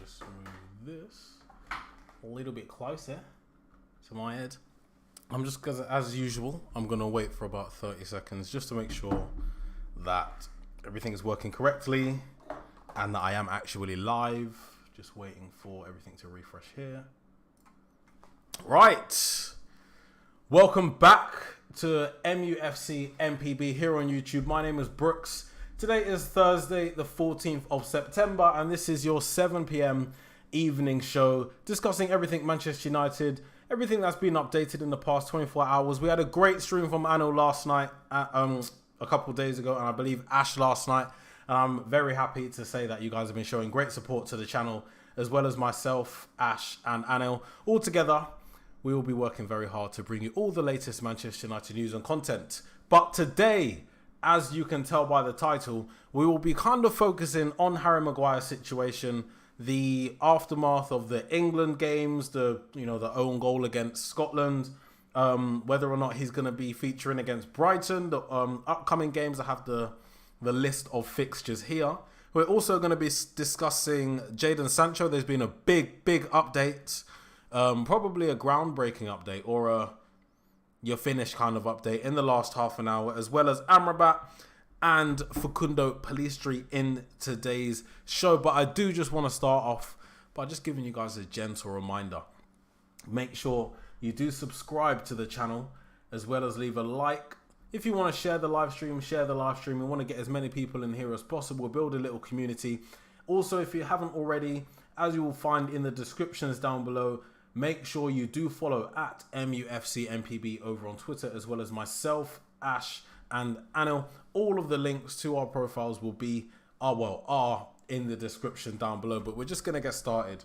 just move this a little bit closer to my head. I'm just, because as usual, I'm going to wait for about 30 seconds just to make sure that everything is working correctly and that I am actually live. Just waiting for everything to refresh here. Right. Welcome back to MUFC MPB here on YouTube. My name is Brooks. Today is Thursday, the 14th of September, and this is your 7 p.m. evening show discussing everything Manchester United, everything that's been updated in the past 24 hours. We had a great stream from Anil last night, a couple of days ago, and I believe Ash last night. And I'm very happy to say that you guys have been showing great support to the channel, as well as myself, Ash, and Anil. All together, we will be working very hard to bring you all the latest Manchester United news and content. But today, as you can tell by the title, we will be kind of focusing on Harry Maguire's situation, the aftermath of the England games, the own goal against Scotland, whether or not he's going to be featuring against Brighton, the upcoming games. I have the list of fixtures here. We're also going to be discussing Jadon Sancho. There's been a big update, probably a groundbreaking update or a you're finished kind of update in the last half an hour, as well as Amrabat and Facundo Pellistri in today's show. But I do just want to start off by just giving you guys a gentle reminder. Make sure you do subscribe to the channel, as well as leave a like. If you want to share the live stream, share the live stream. We want to get as many people in here as possible, build a little community. Also, if you haven't already, as you will find in the descriptions down below, make sure you do follow at MUFCMPB over on Twitter, as well as myself, Ash, and Anil. All of the links to our profiles will be, are in the description down below. But we're just going to get started,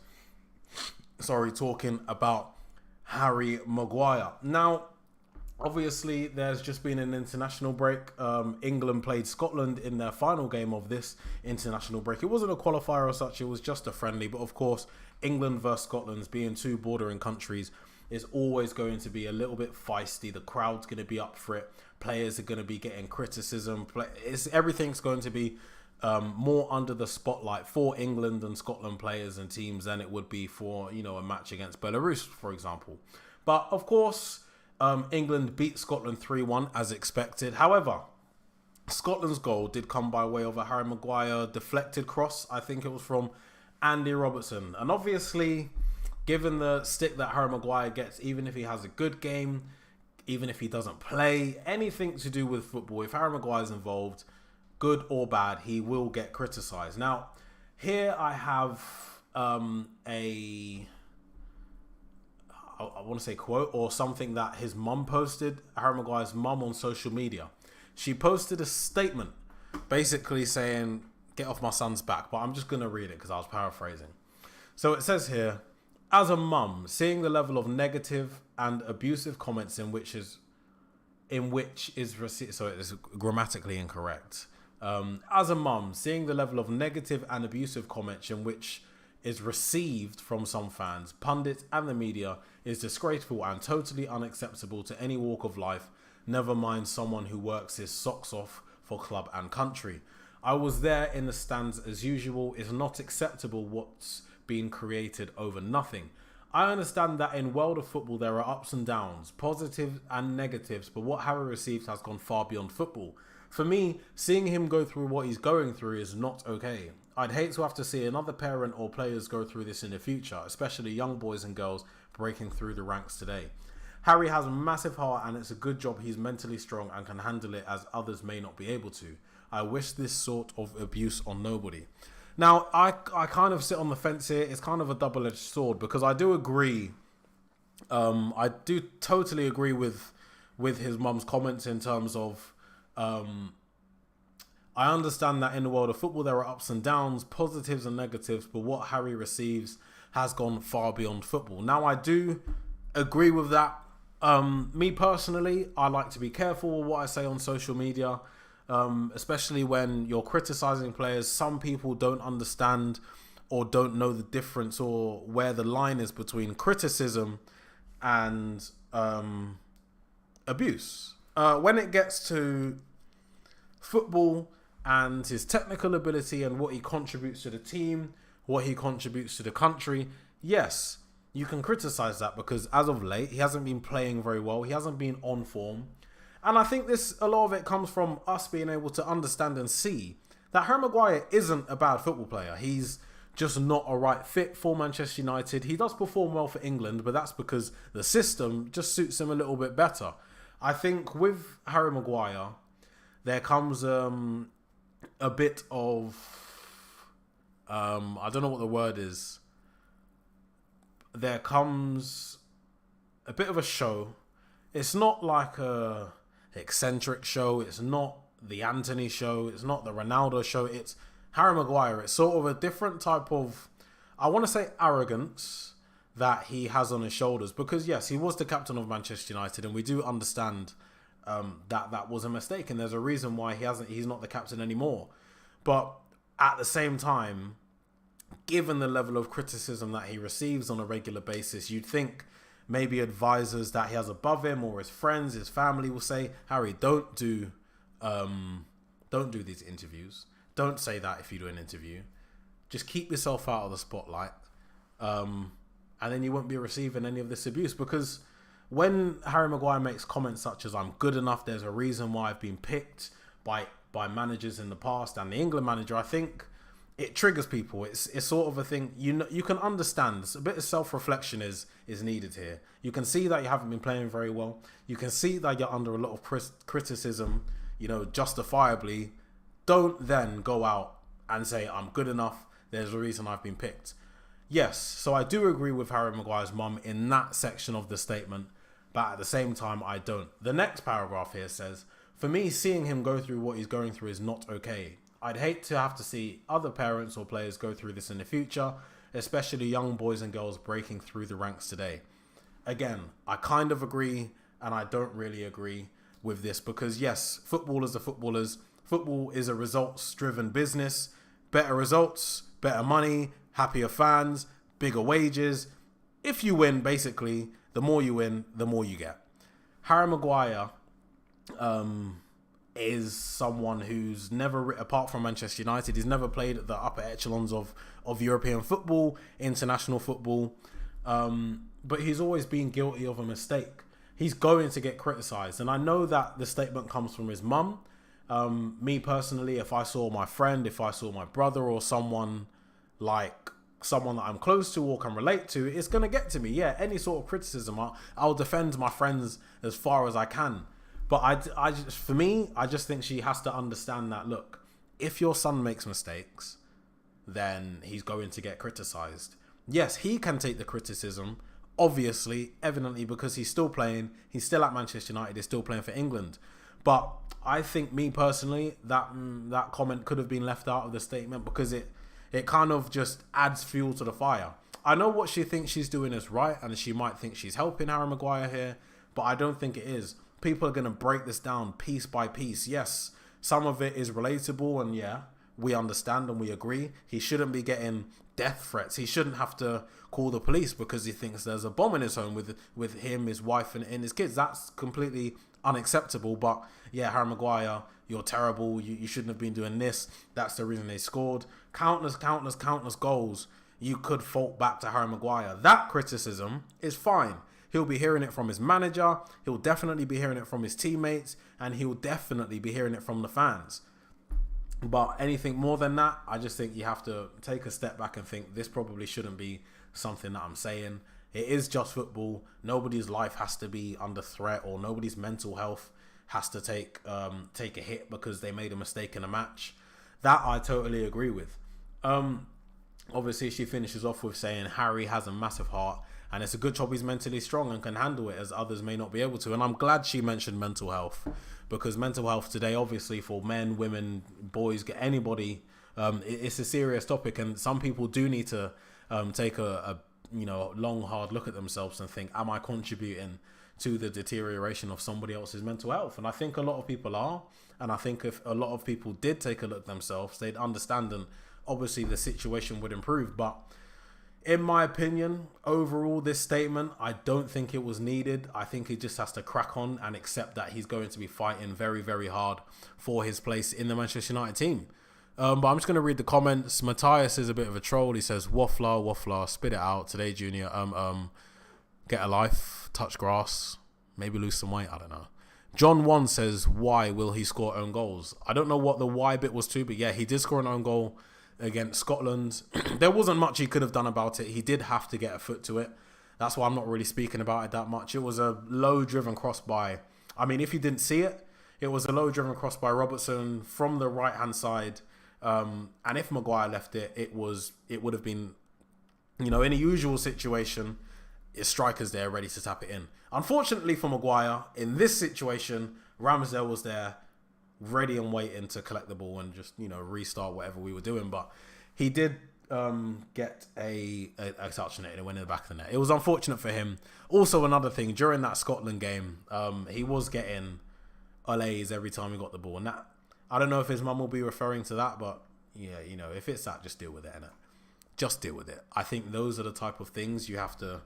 talking about Harry Maguire. Now, obviously, there's just been an international break. England played Scotland in their final game of this international break. It wasn't a qualifier or such, it was just a friendly. But of course, England versus Scotland, being two bordering countries, is always going to be a little bit feisty. The crowd's going to be up for it. Players are going to be getting criticism. Everything's going to be more under the spotlight for England and Scotland players and teams than it would be for, a match against Belarus, for example. But of course, England beat Scotland 3-1 as expected. However, Scotland's goal did come by way of a Harry Maguire deflected cross. I think it was from Andy Robertson. And obviously, given the stick that Harry Maguire gets, even if he has a good game, even if he doesn't play, anything to do with football, if Harry Maguire's involved, good or bad, he will get criticised. Now, here I have I want to say quote or something that his mum posted, Harry Maguire's mum, on social media. She posted a statement basically saying, get off my son's back. But I'm just going to read it because I was paraphrasing. So it says here, as a mum, seeing the level of negative and abusive comments in which is received, so it is grammatically incorrect. As a mum, seeing the level of negative and abusive comments in which is received from some fans, pundits and the media is disgraceful and totally unacceptable to any walk of life, never mind someone who works his socks off for club and country. I was there in the stands as usual. It's not acceptable what's being created over nothing. I understand that in world of football there are ups and downs, positives and negatives, but what Harry received has gone far beyond football. For me, seeing him go through what he's going through is not okay. I'd hate to have to see another parent or players go through this in the future, especially young boys and girls breaking through the ranks today. Harry has a massive heart and it's a good job he's mentally strong and can handle it as others may not be able to. I wish this sort of abuse on nobody. Now, I kind of sit on the fence here. It's kind of a double-edged sword because I do agree. I do totally agree with his mum's comments in terms of I understand that in the world of football there are ups and downs, positives and negatives, but what Harry receives has gone far beyond football. Now, I do agree with that. Me personally, I like to be careful with what I say on social media, especially when you're criticizing players. Some people don't understand or don't know the difference or where the line is between criticism and abuse. When it gets to football and his technical ability and what he contributes to the team, what he contributes to the country, yes, you can criticize that because as of late, he hasn't been playing very well. He hasn't been on form. And I think a lot of it comes from us being able to understand and see that Harry Maguire isn't a bad football player. He's just not a right fit for Manchester United. He does perform well for England, but that's because the system just suits him a little bit better. I think with Harry Maguire, there comes a bit of, I don't know what the word is. There comes a bit of a show. It's not like a eccentric show. It's not the Anthony show. It's not the Ronaldo show. It's Harry Maguire. It's sort of a different type of, I want to say, arrogance that he has on his shoulders. Because yes, he was the captain of Manchester United, and we do understand that was a mistake, and there's a reason why he's not the captain anymore. But at the same time, given the level of criticism that he receives on a regular basis, you'd think maybe advisors that he has above him or his friends, his family will say, Harry, don't do these interviews. Don't say that if you do an interview. Just keep yourself out of the spotlight. And then you won't be receiving any of this abuse. Because when Harry Maguire makes comments such as, I'm good enough, there's a reason why I've been picked by managers in the past and the England manager, I think it triggers people. It's sort of a thing, you can understand. A bit of self-reflection is needed here. You can see that you haven't been playing very well. You can see that you're under a lot of criticism, justifiably. Don't then go out and say, I'm good enough, there's a reason I've been picked. Yes, so I do agree with Harry Maguire's mum in that section of the statement, but at the same time, I don't. The next paragraph here says, for me, seeing him go through what he's going through is not okay. I'd hate to have to see other parents or players go through this in the future, especially young boys and girls breaking through the ranks today. Again, I kind of agree, and I don't really agree with this because yes, footballers are footballers. Football is a results-driven business. Better results, better money, happier fans, bigger wages. If you win, basically, the more you win, the more you get. Harry Maguire is someone who's never, apart from Manchester United, he's never played at the upper echelons of European football, international football, but he's always been guilty of a mistake. He's going to get criticised, and I know that the statement comes from his mum. Me personally, if I saw my friend, if I saw my brother or someone that I'm close to or can relate to, it's going to get to me. Yeah, any sort of criticism, I'll defend my friends as far as I can. But I just think she has to understand that, look, if your son makes mistakes, then he's going to get criticised. Yes, he can take the criticism, obviously, evidently, because he's still playing. He's still at Manchester United. He's still playing for England. But I think, me personally, that comment could have been left out of the statement because it kind of just adds fuel to the fire. I know what she thinks she's doing is right, and she might think she's helping Harry Maguire here, but I don't think it is. People are going to break this down piece by piece. Yes, some of it is relatable, and yeah, we understand and we agree. He shouldn't be getting death threats. He shouldn't have to call the police because he thinks there's a bomb in his home with him, his wife, and his kids. That's completely unacceptable. But yeah, Harry Maguire, you're terrible. You shouldn't have been doing this. That's the reason they scored. Countless goals you could fault back to Harry Maguire. That criticism is fine. He'll be hearing it from his manager. He'll definitely be hearing it from his teammates. And he'll definitely be hearing it from the fans. But anything more than that, I just think you have to take a step back and think this probably shouldn't be something that I'm saying. It is just football. Nobody's life has to be under threat, or nobody's mental health has to take a hit because they made a mistake in a match. That I totally agree with. Obviously, she finishes off with saying Harry has a massive heart, and it's a good job he's mentally strong and can handle it, as others may not be able to. And I'm glad she mentioned mental health, because mental health today, obviously, for men, women, boys, anybody, it's a serious topic, and some people do need to take a long, hard look at themselves and think, am I contributing to the deterioration of somebody else's mental health? And I think a lot of people are, and I think if a lot of people did take a look themselves, they'd understand, and obviously the situation would improve. But in my opinion, overall, this statement, I don't think it was needed. I think he just has to crack on and accept that he's going to be fighting very, very hard for his place in the Manchester United team. But I'm just going to read the comments. Matthias is a bit of a troll. He says, waffler, spit it out. Today, Junior, get a life, touch grass, maybe lose some weight. I don't know. John 1 says, why will he score own goals? I don't know what the why bit was too, but yeah, he did score an own goal against Scotland. There wasn't much he could have done about it. He did have to get a foot to it. That's why I'm not really speaking about it that much. It was a low-driven cross by... I mean, if you didn't see it, it was a low-driven cross by Robertson from the right-hand side. And if Maguire left it, it would have been, in a usual situation, his striker's there ready to tap it in. Unfortunately for Maguire, in this situation, Ramsdale was there ready and waiting to collect the ball and just, restart whatever we were doing. But he did get a touch on it and it went in the back of the net. It was unfortunate for him. Also, another thing, during that Scotland game, he was getting olays every time he got the ball. And that, I don't know if his mum will be referring to that, but yeah, if it's that, just deal with it, innit? Just deal with it. I think those are the type of things you have to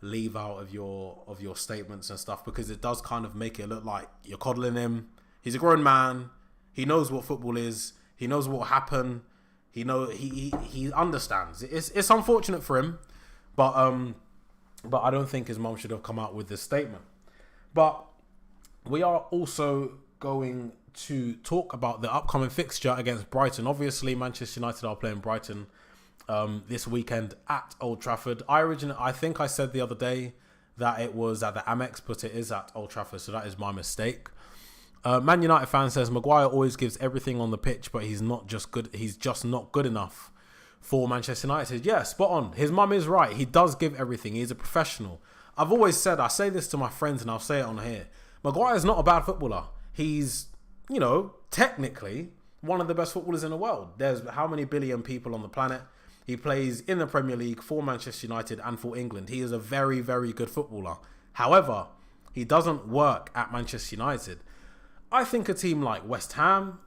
leave out of your statements and stuff, because it does kind of make it look like you're coddling him. He's a grown man. He knows what football is. He knows what will happen. He understands. It's unfortunate for him, but I don't think his mum should have come out with this statement. But we are also going to talk about the upcoming fixture against Brighton. Obviously, Manchester United are playing Brighton this weekend at Old Trafford. I think I said the other day that it was at the Amex, but it is at Old Trafford, so that is my mistake. Man United fan says Maguire always gives everything on the pitch, but he's just not good enough for Manchester United. Says, yeah, spot on. His mum is right. He does give everything. He's a professional. I've always said, I say this to my friends and I'll say it on here, Maguire is not a bad footballer. He's, technically one of the best footballers in the world. There's how many billion people on the planet? He plays in the Premier League for Manchester United and for England. He is a very, very good footballer. However, he doesn't work at Manchester United. I think a team like West Ham,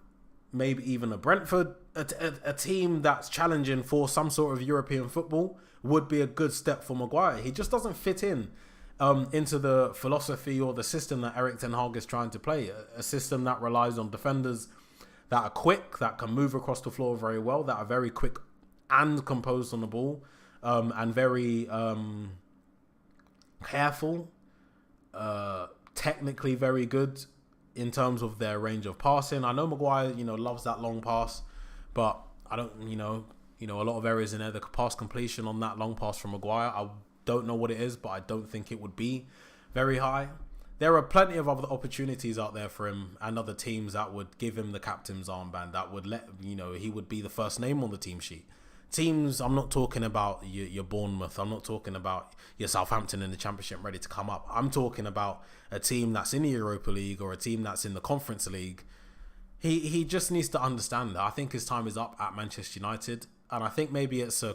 maybe even a Brentford, a team that's challenging for some sort of European football would be a good step for Maguire. He just doesn't fit into the philosophy or the system that Erik ten Hag is trying to play. A system that relies on defenders that are quick, that can move across the floor very well, that are very quick and composed on the ball, and very careful, technically very good in terms of their range of passing. I know Maguire, loves that long pass, but I don't, a lot of areas in there, the pass completion on that long pass from Maguire, I don't know what it is, but I don't think it would be very high. There are plenty of other opportunities out there for him and other teams that would give him the captain's armband, that would let, he would be the first name on the team sheet. Teams, I'm not talking about your Bournemouth. I'm not talking about your Southampton in the Championship ready to come up. I'm talking about a team that's in the Europa League or a team that's in the Conference League. He just needs to understand that. I think his time is up at Manchester United. And I think maybe it's an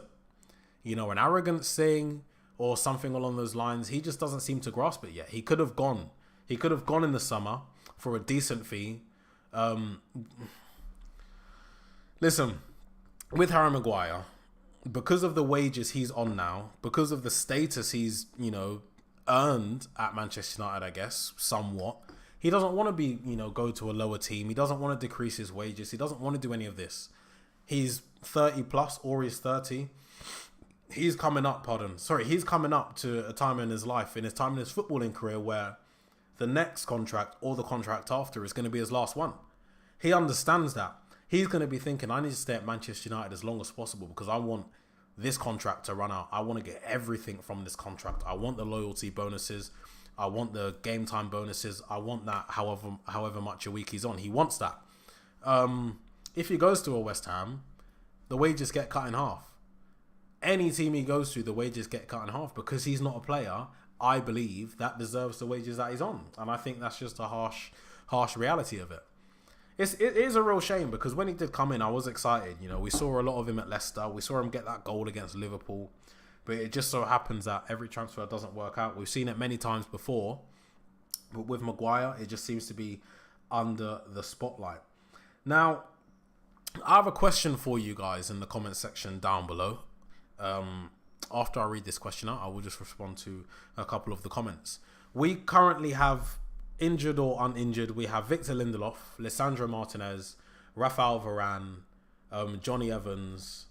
arrogance thing or something along those lines. He just doesn't seem to grasp it yet. He could have gone. He could have gone in the summer for a decent fee. Listen, with Harry Maguire, because of the wages he's on now, because of the status he's, earned at Manchester United, I guess, somewhat, he doesn't want to be, go to a lower team. He doesn't want to decrease his wages. He doesn't want to do any of this. He's 30 plus, or he's 30. He's coming up to a time in his life, in his time in his footballing career, where the next contract or the contract after is going to be his last one. He understands that. He's going to be thinking, I need to stay at Manchester United as long as possible because I want this contract to run out. I want to get everything from this contract. I want the loyalty bonuses. I want the game time bonuses. I want that however much a week he's on. He wants that. If he goes to a West Ham, the wages get cut in half. Any team he goes to, the wages get cut in half because he's not a player, I believe, that deserves the wages that he's on. And I think that's just a harsh reality of it. It is a real shame because when he did come in, I was excited. We saw a lot of him at Leicester. We saw him get that goal against Liverpool. But it just so happens that every transfer doesn't work out. We've seen it many times before. But with Maguire, it just seems to be under the spotlight. Now, I have a question for you guys in the comment section down below. After I read this question out, I will just respond to a couple of the comments. We currently have, injured or uninjured, we have Victor Lindelof, Lisandro Martinez, Rafael Varane, Johnny Evans,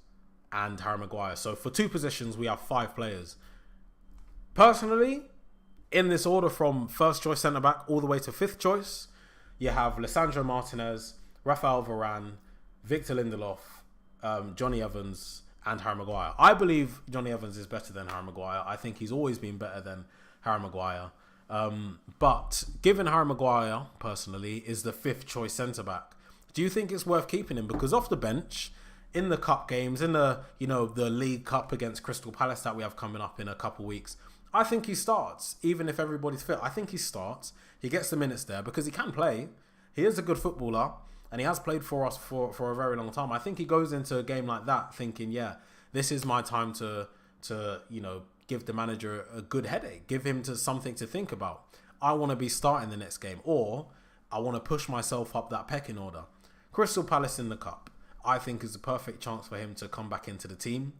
and Harry Maguire. So for two positions, we have 5 players. Personally, in this order from first choice centre-back all the way to 5th choice, you have Lisandro Martinez, Rafael Varane, Victor Lindelof, Johnny Evans, and Harry Maguire. I believe Johnny Evans is better than Harry Maguire. I think he's always been better than Harry Maguire. But given Harry Maguire, personally, is the 5th choice centre-back, do you think it's worth keeping him? Because off the bench, in the cup games, in the League Cup against Crystal Palace that we have coming up in a couple weeks, I think he starts, even if everybody's fit. I think he starts. He gets the minutes there because he can play. He is a good footballer, and he has played for us for a very long time. I think he goes into a game like that thinking, yeah, this is my time to give the manager a good headache, give him something to think about. I want to be starting the next game, or I want to push myself up that pecking order. Crystal Palace in the cup, I think, is the perfect chance for him to come back into the team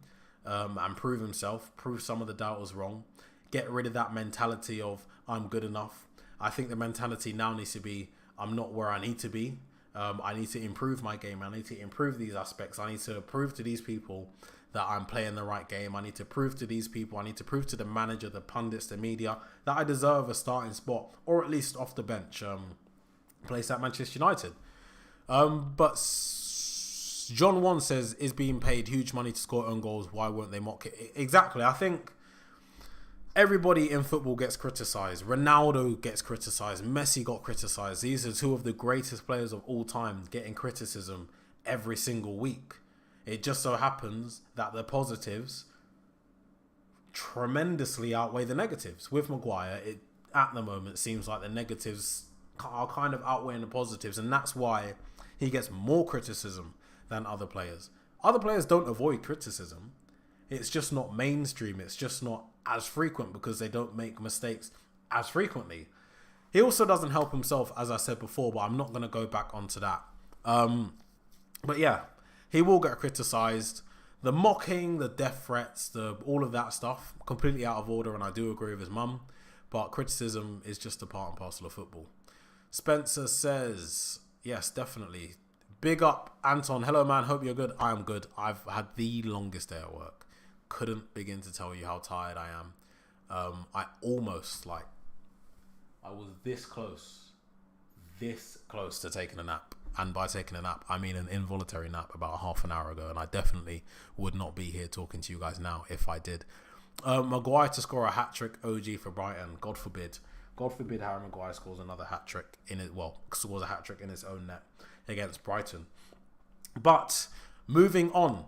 and prove himself, prove some of the doubters wrong, get rid of that mentality of I'm good enough. I think the mentality now needs to be I'm not where I need to be. I need to improve my game. I need to improve these aspects. I need to prove to these people that I'm playing the right game. I need to prove to these people, I need to prove to the manager, the pundits, the media, that I deserve a starting spot, or at least off the bench, place at Manchester United. But John Wan says, is being paid huge money to score own goals. Why won't they mock it? Exactly. I think everybody in football gets criticised. Ronaldo gets criticised. Messi got criticised. These are two of the greatest players of all time getting criticism every single week. It just so happens that the positives tremendously outweigh the negatives. With Maguire, it at the moment seems like the negatives are kind of outweighing the positives, and that's why he gets more criticism than other players. Other players don't avoid criticism. It's just not mainstream. It's just not as frequent because they don't make mistakes as frequently. He also doesn't help himself, as I said before, but I'm not going to go back onto that. But yeah, he will get criticised. The mocking, the death threats, all of that stuff, completely out of order, and I do agree with his mum. But criticism is just a part and parcel of football. Spencer says, yes, definitely. Big up, Anton. Hello, man. Hope you're good. I am good. I've had the longest day at work. Couldn't begin to tell you how tired I am. I was this close to taking a nap. And by taking a nap, I mean an involuntary nap about half an hour ago. And I definitely would not be here talking to you guys now if I did. Maguire to score a hat-trick, OG for Brighton. God forbid. God forbid Harry Maguire scores another hat-trick scores a hat-trick in his own net against Brighton. But moving on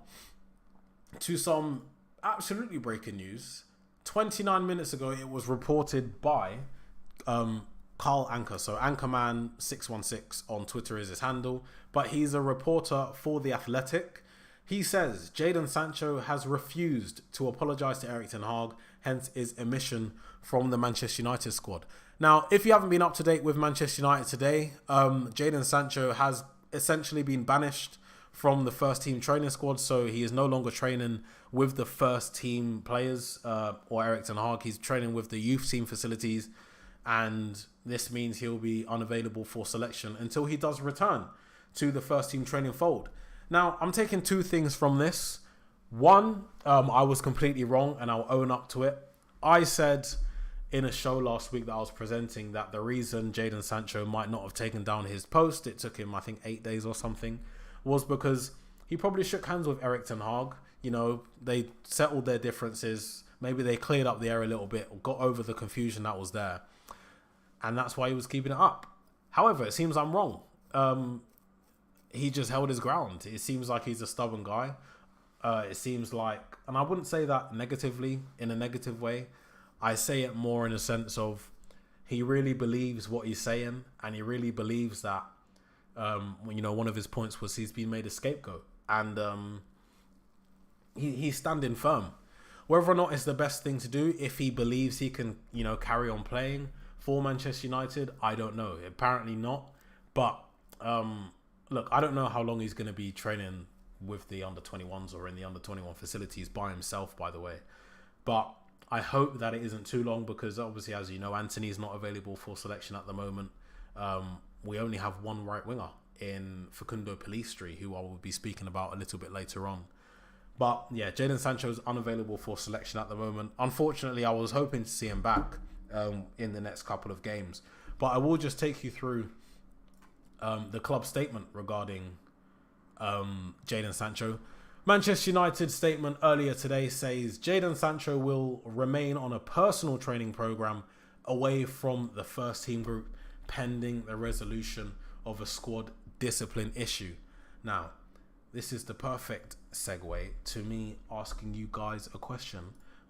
to some absolutely breaking news. 29 minutes ago, it was reported by Carl Anker. So Anchorman616 on Twitter is his handle, but he's a reporter for The Athletic. He says Jadon Sancho has refused to apologise to Erik ten Hag, hence his omission from the Manchester United squad. Now, if you haven't been up to date with Manchester United today, Jadon Sancho has essentially been banished from the first team training squad, so he is no longer training with the first team players or Erik ten Hag. He's training with the youth team facilities, and this means he'll be unavailable for selection until he does return to the first team training fold. Now, I'm taking two things from this. One, I was completely wrong, and I'll own up to it. I said in a show last week that I was presenting that the reason Jadon Sancho might not have taken down his post, it took him, I think, 8 days or something, was because he probably shook hands with Erik ten Hag. You know, they settled their differences. Maybe they cleared up the air a little bit, or got over the confusion that was there. And that's why he was keeping it up. However, it seems I'm wrong. He just held his ground. It seems like he's a stubborn guy. It seems like, and I wouldn't say that negatively, in a negative way. I say it more in a sense of he really believes what he's saying, and he really believes that, one of his points was he's been made a scapegoat, and he's standing firm. Whether or not it's the best thing to do, if he believes he can, carry on playing for Manchester United, I don't know. Apparently not. But look, I don't know how long he's going to be training with the under-21s or in the under-21 facilities by himself, by the way. But I hope that it isn't too long, because obviously, as you know, Anthony's not available for selection at the moment. We only have one right winger, in Facundo Pellistri, who I will be speaking about a little bit later on. But yeah, Jadon Sancho is unavailable for selection at the moment. Unfortunately, I was hoping to see him back in the next couple of games. But I will just take you through the club statement regarding Jadon Sancho. Manchester United's statement earlier today says Jadon Sancho will remain on a personal training program away from the first team group pending the resolution of a squad discipline issue. Now, this is the perfect segue to me asking you guys a question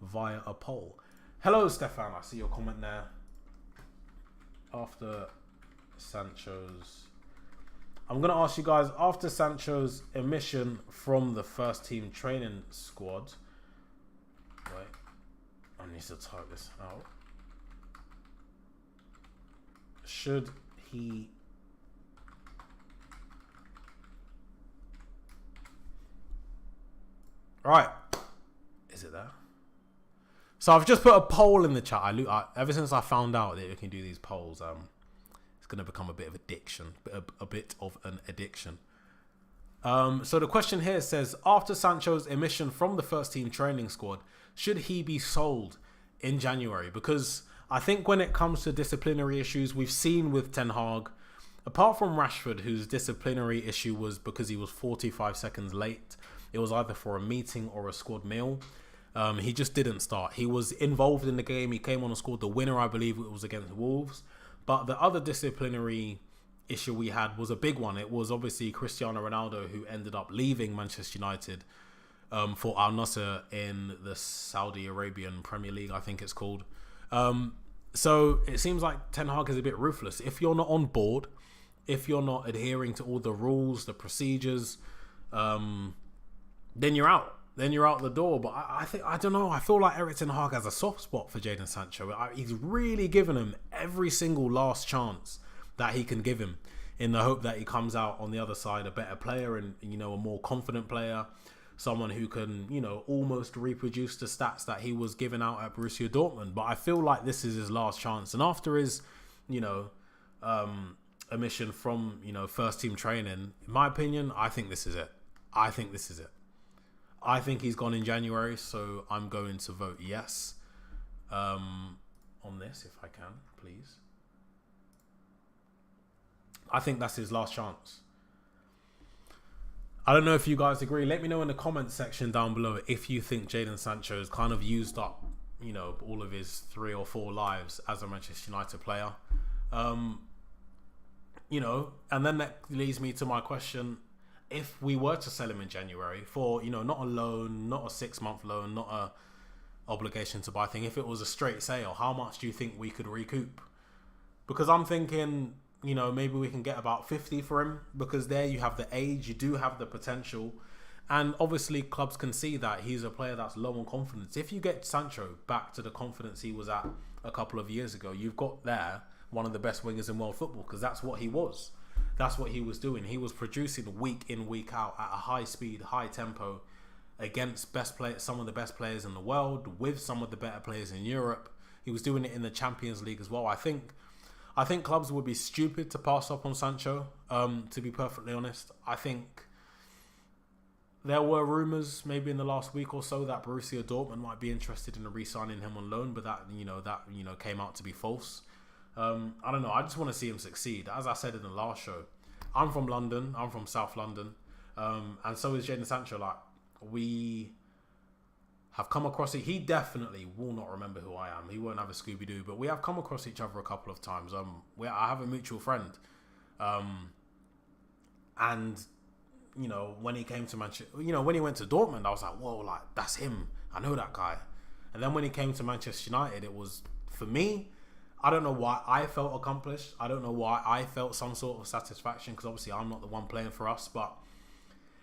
via a poll. Hello, Stefan. I see your comment there. After Sancho's... I'm going to ask you guys, after Sancho's emission from the first team training squad... Wait. I need to type this out. Should he... Right. Is it there? So I've just put a poll in the chat. Ever since I found out that you can do these polls, it's going to become a bit of addiction. A bit of an addiction. So the question here says, after Sancho's emission from the first team training squad, should he be sold in January? Because I think when it comes to disciplinary issues, we've seen with Ten Hag, apart from Rashford, whose disciplinary issue was because he was 45 seconds late, it was either for a meeting or a squad meal. He just didn't start. He was involved in the game. He came on and scored the winner, I believe it was against Wolves. But the other disciplinary issue we had was a big one. It was obviously Cristiano Ronaldo, who ended up leaving Manchester United for Al Nassr in the Saudi Arabian Premier League, I think it's called. So it seems like Ten Hag is a bit ruthless. If you're not on board, if you're not adhering to all the rules, the procedures, then you're out. Then you're out the door. But I don't know. I feel like Erik ten Hag has a soft spot for Jadon Sancho. He's really given him every single last chance that he can give him, in the hope that he comes out on the other side a better player and, you know, a more confident player, someone who can, you know, almost reproduce the stats that he was giving out at Borussia Dortmund. But I feel like this is his last chance. And after his, you know, emission from, you know, first team training, in my opinion, I think this is it. I think he's gone in January, so I'm going to vote yes on this, if I can, please. I think that's his last chance. I don't know if you guys agree. Let me know in the comments section down below if you think Jadon Sancho has kind of used up, you know, all of his 3 or 4 lives as a Manchester United player. You know, and then that leads me to my question. If we were to sell him in January for, you know, not a loan, not a 6-month loan, not a obligation to buy thing, if it was a straight sale, how much do you think we could recoup? Because I'm thinking, you know, maybe we can get about 50 for him, because there you have the age, you do have the potential, and obviously clubs can see that he's a player that's low on confidence. If you get Sancho back to the confidence he was at a couple of years ago, you've got there one of the best wingers in world football, because that's what he was. That's what he was doing. He was producing week in, week out at a high speed, high tempo against some of the best players in the world, with some of the better players in Europe. He was doing it in the Champions League as well. I think clubs would be stupid to pass up on Sancho, to be perfectly honest. I think there were rumours maybe in the last week or so that Borussia Dortmund might be interested in re-signing him on loan, but that came out to be false. I don't know. I just want to see him succeed. As I said in the last show, I'm from London. I'm from South London. And so is Jadon Sancho. Like, we have come across it. He definitely will not remember who I am. He won't have a Scooby-Doo, but we have come across each other a couple of times. I have a mutual friend. And, you know, when he came to Manchester, you know, when he went to Dortmund, I was like, whoa, like, that's him. I know that guy. And then when he came to Manchester United, it was, for me, I don't know why I felt accomplished. I don't know why I felt some sort of satisfaction, because obviously I'm not the one playing for us. But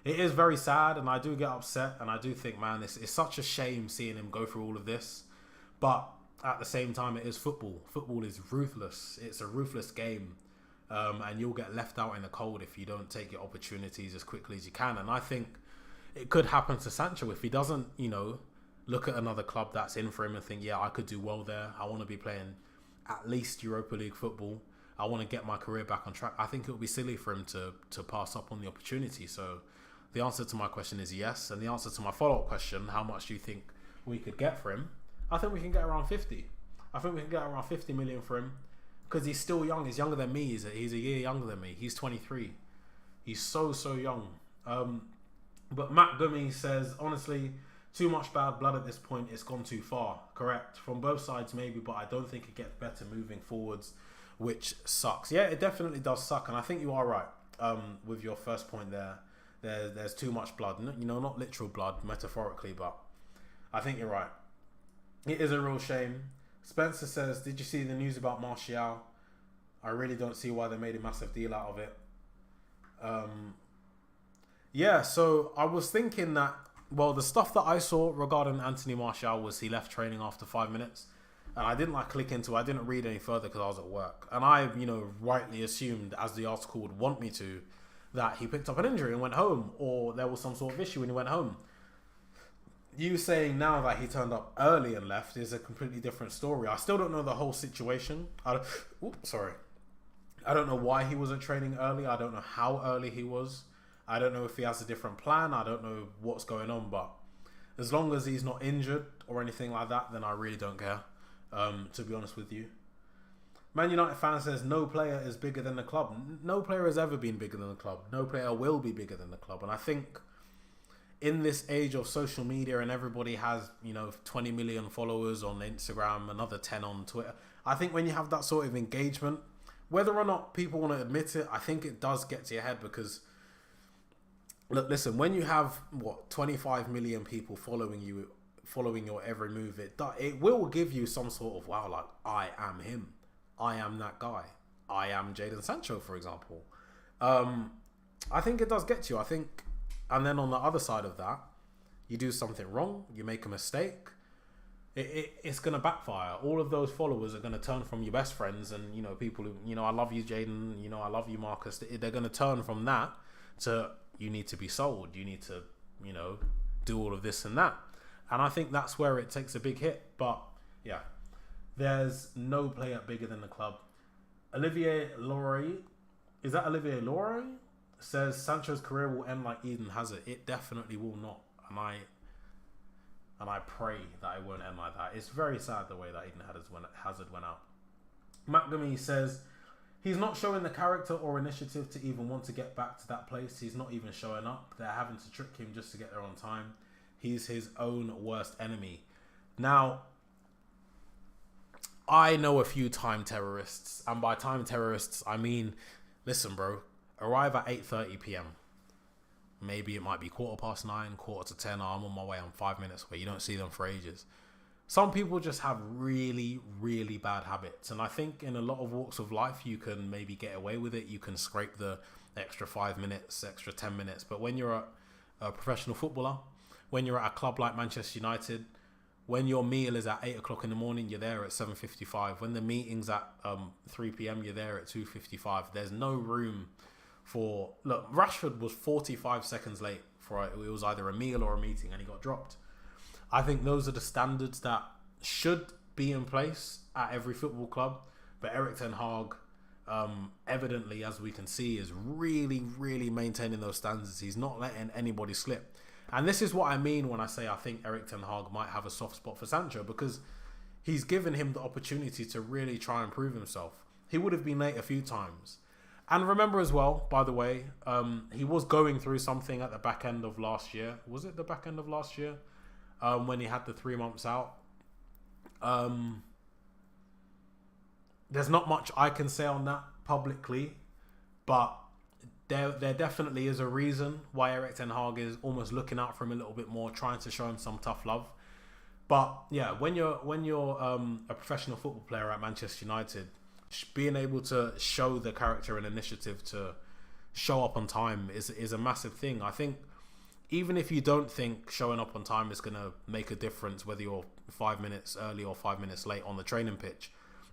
it is very sad, and I do get upset, and I do think, man, it's such a shame seeing him go through all of this. But at the same time, it is football. Football is ruthless. It's a ruthless game, and you'll get left out in the cold if you don't take your opportunities as quickly as you can. And I think it could happen to Sancho if he doesn't, you know, look at another club that's in for him and think, yeah, I could do well there. I want to be playing at least Europa League football. I want to get my career back on track, I think it would be silly for him to pass up on the opportunity. So the answer to my question is yes. And the answer to my follow-up question, how much do you think we could get for him? I think we can get around 50. I think we can get around 50 million for him because he's still young. He's younger than me. He's a year younger than me. He's 23. He's so young. But Matt Gummy says, honestly, too much bad blood at this point. It's gone too far. Correct. From both sides, maybe, but I don't think it gets better moving forwards, which sucks. Yeah, it definitely does suck. And I think you are right with your first point there. There's too much blood. You know, not literal blood, metaphorically, but I think you're right. It is a real shame. Spencer says, did you see the news about Martial? I really don't see why they made a massive deal out of it. Yeah, so I was thinking that, well, the stuff that I saw regarding Anthony Martial was he left training after 5 minutes. And I didn't click into it. I didn't read any further because I was at work. And I, rightly assumed, as the article would want me to, that he picked up an injury and went home, or there was some sort of issue when he went home. You saying now that he turned up early and left is a completely different story. I still don't know the whole situation. I don't know why he wasn't training early. I don't know how early he was. I don't know if he has a different plan. I don't know what's going on. But as long as he's not injured or anything like that, then I really don't care, to be honest with you. Man United fan says, no player is bigger than the club. No player has ever been bigger than the club. No player will be bigger than the club. And I think in this age of social media and everybody has, 20 million followers on Instagram, another 10 on Twitter. I think when you have that sort of engagement, whether or not people want to admit it, I think it does get to your head because, look, listen, when you have, 25 million people following your every move, it will give you some sort of, wow, I am him. I am that guy. I am Jadon Sancho, for example. I think it does get to you. I think, and then on the other side of that, you do something wrong, you make a mistake, it's going to backfire. All of those followers are going to turn from your best friends and, people who, I love you, Jadon, I love you, Marcus. They're going to turn from that to, you need to be sold. You need to, do all of this and that. And I think that's where it takes a big hit. But, yeah, there's no player bigger than the club. Olivier Laurie, is that Olivier Laurie? Says Sancho's career will end like Eden Hazard. It definitely will not. And I pray that it won't end like that. It's very sad the way that Eden Hazard went out. Matt Gummy says, he's not showing the character or initiative to even want to get back to that place. He's not even showing up. They're having to trick him just to get there on time. He's his own worst enemy. Now, I know a few time terrorists. And by time terrorists, I mean, listen, bro, arrive at 8:30 p.m. Maybe it might be 9:15, 9:45. I'm on my way. I'm 5 minutes away. You don't see them for ages. Some people just have really, really bad habits. And I think in a lot of walks of life, you can maybe get away with it. You can scrape the extra 5 minutes, extra 10 minutes. But when you're a professional footballer, when you're at a club like Manchester United, when your meal is at 8 o'clock in the morning, you're there at 7:55. When the meeting's at 3 p.m., you're there at 2:55. There's no room for... Look, Rashford was 45 seconds late for it. It was either a meal or a meeting, and he got dropped. I think those are the standards that should be in place at every football club. But Erik ten Hag, evidently, as we can see, is really, really maintaining those standards. He's not letting anybody slip. And this is what I mean when I say I think Erik ten Hag might have a soft spot for Sancho, because he's given him the opportunity to really try and prove himself. He would have been late a few times. And remember as well, by the way, he was going through something at the back end of last year. Was it the back end of last year? When he had the 3 months out. There's not much I can say on that publicly, but there definitely is a reason why Erik ten Hag is almost looking out for him a little bit more, trying to show him some tough love. But yeah, when you're a professional football player at Manchester United, being able to show the character and initiative to show up on time is a massive thing. I think even if you don't think showing up on time is going to make a difference, whether you're 5 minutes early or 5 minutes late on the training pitch,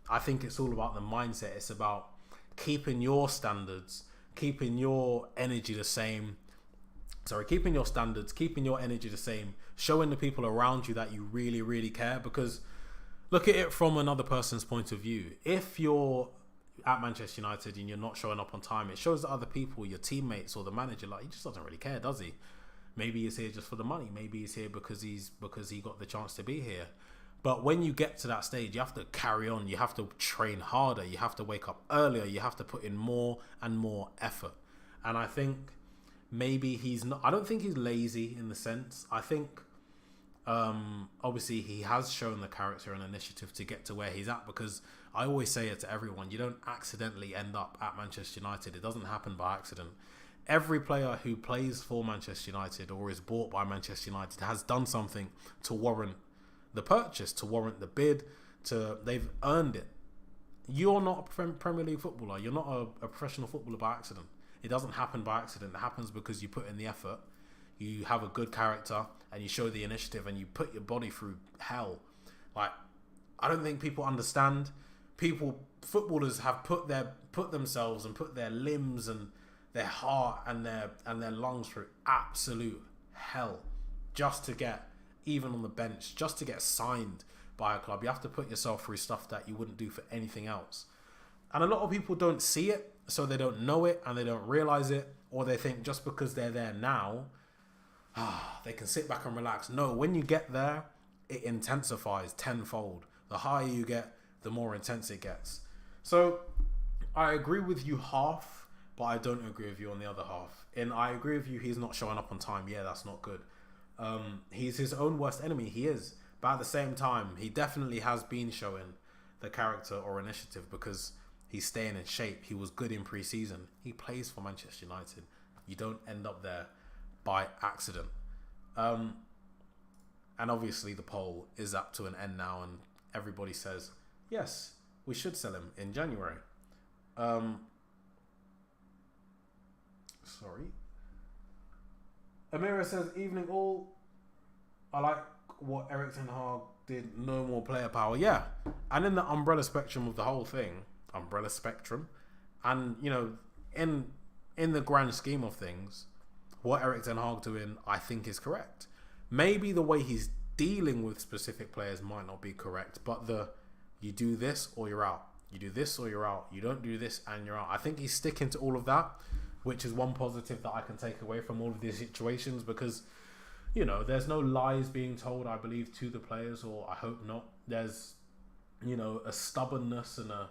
I think it's all about the mindset. It's about keeping your standards, keeping your energy the same. Keeping your standards, keeping your energy the same, showing the people around you that you really, really care. Because look at it from another person's point of view. If you're at Manchester United and you're not showing up on time, it shows that other people, your teammates or the manager, like, he just doesn't really care, does he? Maybe he's here just for the money. Maybe he's here because he got the chance to be here. But when you get to that stage, you have to carry on. You have to train harder. You have to wake up earlier. You have to put in more and more effort. And I think maybe he's not. I don't think he's lazy in the sense. I think obviously he has shown the character and initiative to get to where he's at, because I always say it to everyone, you don't accidentally end up at Manchester United. It doesn't happen by accident. Every player who plays for Manchester United or is bought by Manchester United has done something to warrant the purchase, to warrant the bid, they've earned it. You're not a Premier League footballer. You're not a professional footballer by accident. It doesn't happen by accident. It happens because you put in the effort, you have a good character, and you show the initiative, and you put your body through hell. Like, I don't think people understand. Footballers have put themselves and put their limbs and their heart and their lungs through absolute hell just to get, even on the bench, just to get signed by a club. You have to put yourself through stuff that you wouldn't do for anything else. And a lot of people don't see it, so they don't know it and they don't realize it, or they think just because they're there now, they can sit back and relax. No, when you get there, it intensifies tenfold. The higher you get, the more intense it gets. So I agree with you half, but I don't agree with you on the other half. And I agree with you, he's not showing up on time. Yeah, that's not good. He's his own worst enemy. He is. But at the same time, he definitely has been showing the character or initiative because he's staying in shape. He was good in pre-season. He plays for Manchester United. You don't end up there by accident. And obviously the poll is up to an end now, and everybody says, yes, we should sell him in January. Sorry. Amira says, evening all. I like what Erik Ten Hag did. No more player power. Yeah. And in the umbrella spectrum of the whole thing, and, you know, in the grand scheme of things, what Erik Ten Hag doing, I think, is correct. Maybe the way he's dealing with specific players might not be correct, but you do this or you're out. You do this or you're out. You don't do this and you're out. I think he's sticking to all of that, which is one positive that I can take away from all of these situations, because, you know, there's no lies being told, I believe, to the players, or I hope not. There's, you know, a stubbornness and a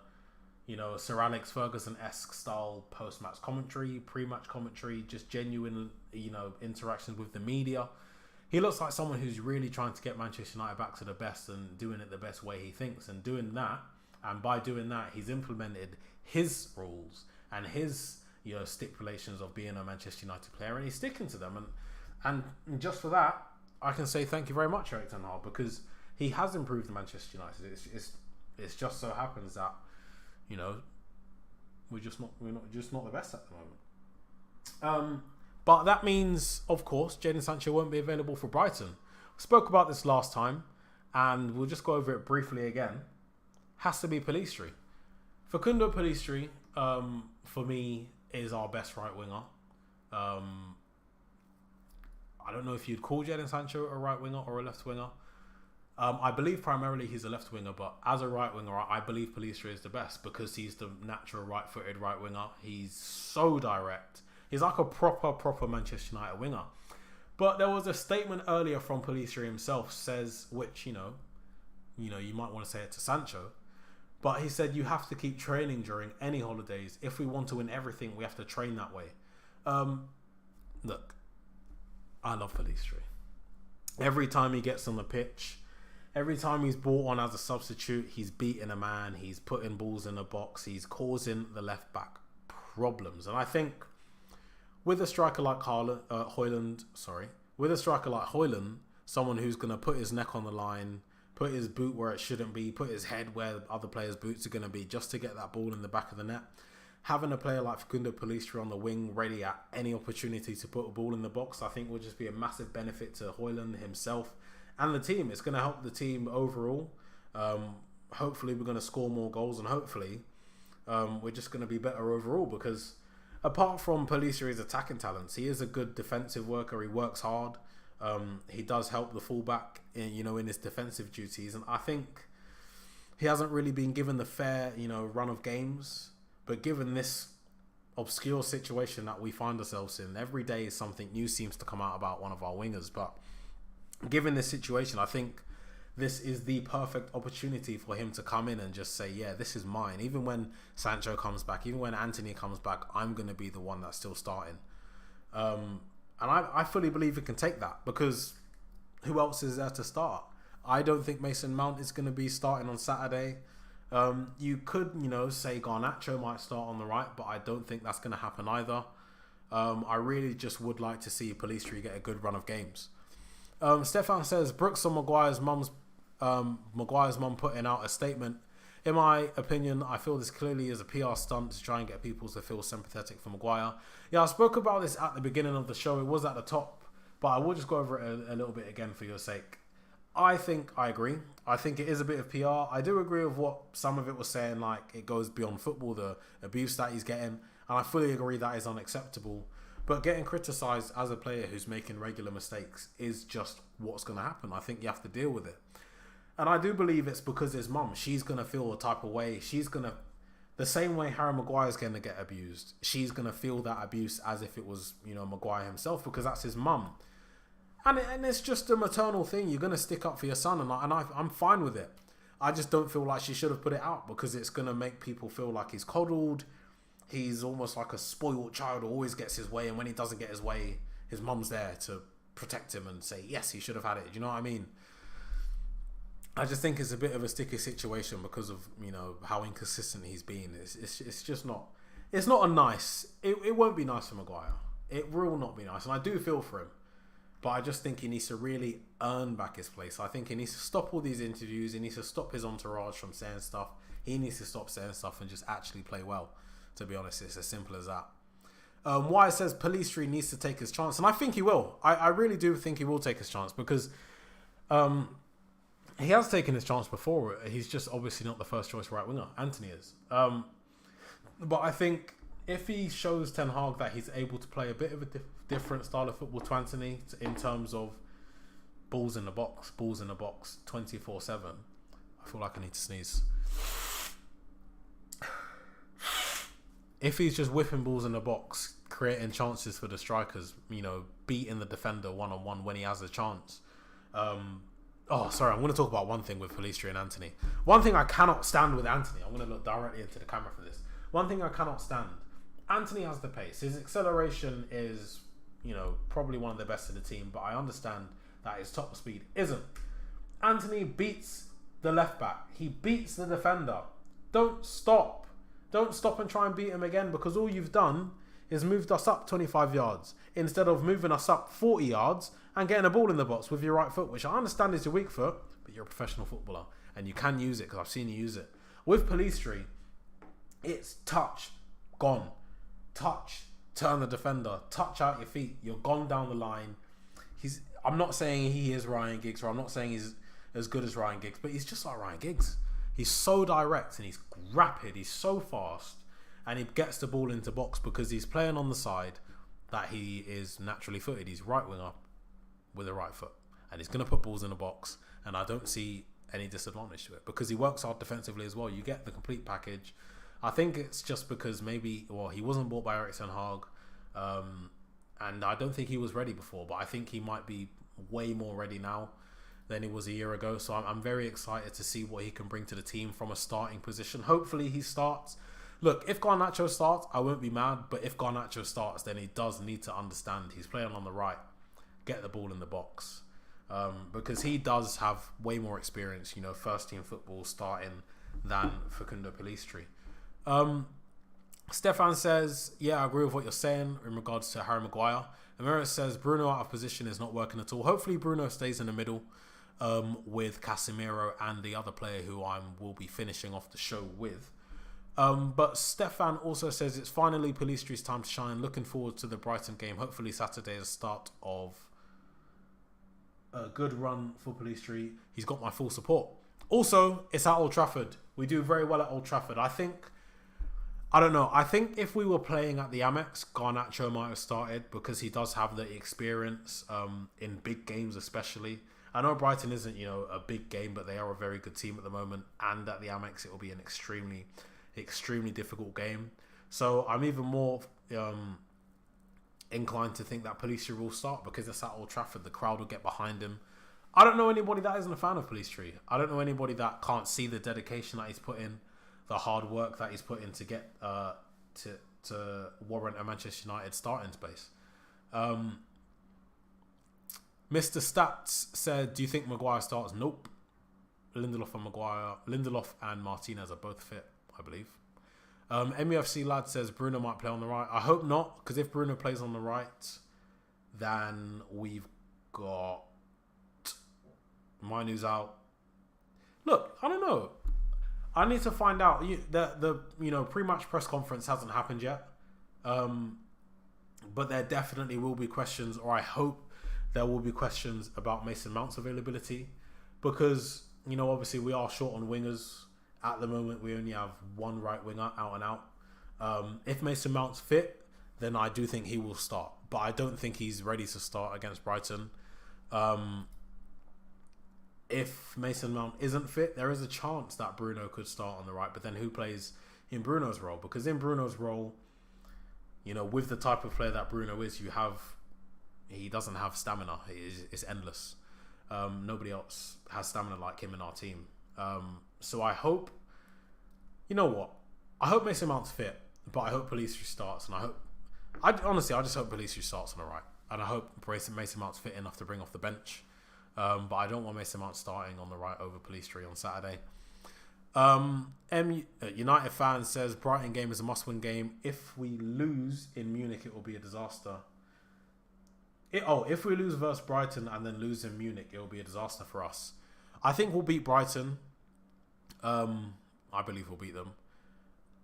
Sir Alex Ferguson-esque style post-match commentary, pre-match commentary, just genuine, you know, interactions with the media. He looks like someone who's really trying to get Manchester United back to the best and doing it the best way he thinks, and doing that. And by doing that, he's implemented his rules and his, you know, stipulations of being a Manchester United player, and he's sticking to them. And just for that, I can say thank you very much, Erik Ten Hag, because he has improved Manchester United. It's just so happens that, you know, we're not the best at the moment. But that means, of course, Jadon Sancho won't be available for Brighton. We spoke about this last time, and we'll just go over it briefly again. Has to be Pellistri. Facundo Pellistri, for me, is our best right winger. I don't know if you'd call Jadon Sancho a right winger or a left winger. I believe primarily he's a left winger, but as a right winger, I believe Pellistri is the best because he's the natural right-footed right winger. He's so direct. He's like a proper Manchester United winger. But there was a statement earlier from Pellistri himself, which, you might want to say it to Sancho, but he said you have to keep training during any holidays. If we want to win everything, we have to train that way. Look, I love Pellistri. Every time he gets on the pitch, every time he's brought on as a substitute, he's beating a man, he's putting balls in the box, he's causing the left back problems. And I think with a striker like Højlund, someone who's going to put his neck on the line, put his boot where it shouldn't be, put his head where other players' boots are going to be just to get that ball in the back of the net. Having a player like Facundo Pellistri on the wing ready at any opportunity to put a ball in the box, I think will just be a massive benefit to Højlund himself and the team. It's going to help the team overall. Hopefully we're going to score more goals, and hopefully we're just going to be better overall, because apart from Pellistri's attacking talents, he is a good defensive worker. He works hard. He does help the fullback in his defensive duties, and I think he hasn't really been given the fair run of games But given this obscure situation that we find ourselves in, every day something new seems to come out about one of our wingers. But given this situation, I think this is the perfect opportunity for him to come in and just say, yeah, this is mine. Even when Sancho comes back, even when Anthony comes back, I'm going to be the one that's still starting. And I fully believe he can take that, because who else is there to start? I don't think Mason Mount is going to be starting on Saturday. You could, say Garnacho might start on the right, but I don't think that's going to happen either. I really just would like to see Pellistri get a good run of games. Stefan says, Brooks on Maguire's mum putting out a statement. In my opinion, I feel this clearly is a PR stunt to try and get people to feel sympathetic for Maguire. Yeah, I spoke about this at the beginning of the show. It was at the top, but I will just go over it a little bit again for your sake. I agree. I think it is a bit of PR. I do agree with what some of it was saying, like it goes beyond football, the abuse that he's getting, and I fully agree that is unacceptable. But getting criticised as a player who's making regular mistakes is just what's going to happen. I think you have to deal with it. And I do believe it's because his mum, she's going to feel a type of way. She's going to, the same way Harry Maguire's going to get abused, she's going to feel that abuse as if it was, Maguire himself, because that's his mum. And it's just a maternal thing. You're going to stick up for your son, and I'm fine with it. I just don't feel like she should have put it out, because it's going to make people feel like he's coddled. He's almost like a spoiled child who always gets his way, and when he doesn't get his way, his mum's there to protect him and say, yes, he should have had it. Do you know what I mean? I just think it's a bit of a sticky situation because of, how inconsistent he's been. It's just not... It's not a nice... It won't be nice for Maguire. It will not be nice, and I do feel for him. But I just think he needs to really earn back his place. I think he needs to stop all these interviews. He needs to stop his entourage from saying stuff. He needs to stop saying stuff and just actually play well. To be honest, it's as simple as that. Wyatt says Pellistri needs to take his chance. And I think he will. I really do think he will take his chance, because he has taken his chance before. He's just obviously not the first choice right winger. Anthony is. But I think if he shows Ten Hag that he's able to play a bit of a different style of football to Anthony, in terms of balls in the box 24/7. I feel like I need to sneeze. If he's just whipping balls in the box, creating chances for the strikers, beating the defender one-on-one when he has a chance. I'm going to talk about one thing with Pellistri and Anthony. One thing I cannot stand with Anthony, I'm going to look directly into the camera for this. One thing I cannot stand, Anthony has the pace. His acceleration is, probably one of the best in the team, but I understand that his top speed isn't. Anthony beats the left back. He beats the defender. Don't stop. Don't stop and try and beat him again, because all you've done is moved us up 25 yards instead of moving us up 40 yards and getting a ball in the box with your right foot, which I understand is your weak foot, but you're a professional footballer and you can use it, because I've seen you use it. With Pellistri, it's touch, gone. Touch, turn the defender, touch out your feet, you're gone down the line. I'm not saying he is Ryan Giggs, or I'm not saying he's as good as Ryan Giggs, but he's just like Ryan Giggs. He's so direct and he's rapid, he's so fast, and he gets the ball into box because he's playing on the side that he is naturally footed. He's right winger with a right foot, and he's going to put balls in the box, and I don't see any disadvantage to it, because he works hard defensively as well. You get the complete package. I think it's just because he wasn't bought by Erik ten Hag, and I don't think he was ready before, but I think he might be way more ready now than he was a year ago. So I'm very excited to see what he can bring to the team from a starting position. Hopefully he starts. Look, if Garnacho starts, I won't be mad, but if Garnacho starts, then he does need to understand he's playing on the right, get the ball in the box, because he does have way more experience, first team football starting than Facundo Pellistri. Stefan says, yeah, I agree with what you're saying in regards to Harry Maguire. Emeritus says Bruno out of position is not working at all. Hopefully Bruno stays in the middle with Casemiro and the other player who I will be finishing off the show with. But Stefan also says it's finally Pellistri's time to shine. Looking forward to the Brighton game. Hopefully Saturday is the start of a good run for Pellistri. He's got my full support. Also, it's at Old Trafford. We do very well at Old Trafford. I think if we were playing at the Amex, Garnacho might have started because he does have the experience in big games especially. I know Brighton isn't, a big game, but they are a very good team at the moment. And at the Amex, it will be an extremely extremely difficult game. So I'm even more inclined to think that Pellistri will start because it's at Old Trafford. The crowd will get behind him. I don't know anybody that isn't a fan of Pellistri. I don't know anybody that can't see the dedication that he's put in, the hard work that he's put in to get to warrant a Manchester United starting space. Mr. Stats said, "Do you think Maguire starts?" Nope. Lindelof and Martinez are both fit, I believe. MUFC lad says Bruno might play on the right. I hope not, because if Bruno plays on the right, then we've got Mainu's out. Look, I don't know. I need to find out. The pre-match press conference hasn't happened yet, but there definitely will be questions, or I hope there will be questions about Mason Mount's availability, because obviously we are short on wingers. At the moment, we only have one right winger out and out. If Mason Mount's fit, then I do think he will start. But I don't think he's ready to start against Brighton. If Mason Mount isn't fit, there is a chance that Bruno could start on the right. But then who plays in Bruno's role? Because in Bruno's role, with the type of player that Bruno is, he doesn't have stamina. It's endless. Nobody else has stamina like him in our team. So I hope, I hope Mason Mount's fit, but I hope Pellistri starts, and I just hope Pellistri starts on the right, and I hope Mason Mount's fit enough to bring off the bench, but I don't want Mason Mount starting on the right over Pellistri on Saturday. United fan says Brighton game is a must-win game. If we lose in Munich, it will be a disaster. If we lose versus Brighton and then lose in Munich, it will be a disaster for us. I think we'll beat Brighton. I believe we'll beat them.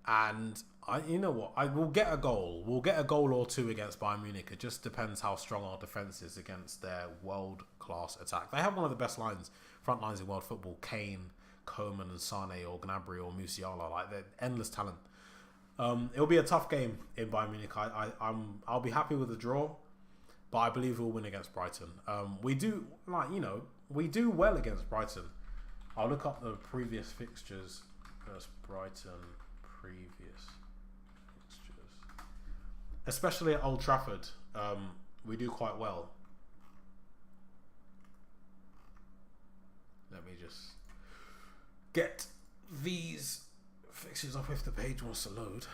And we'll get a goal. We'll get a goal or two against Bayern Munich. It just depends how strong our defence is against their world-class attack. They have one of the best front lines in world football. Kane, Coman and Sane or Gnabry or Musiala. They're endless talent. It'll be a tough game in Bayern Munich. I'll be happy with the draw, but I believe we'll win against Brighton. We do well against Brighton. I'll look up the previous fixtures. Versus Brighton previous fixtures, especially at Old Trafford. We do quite well. Let me just get these fixtures up if the page wants to load.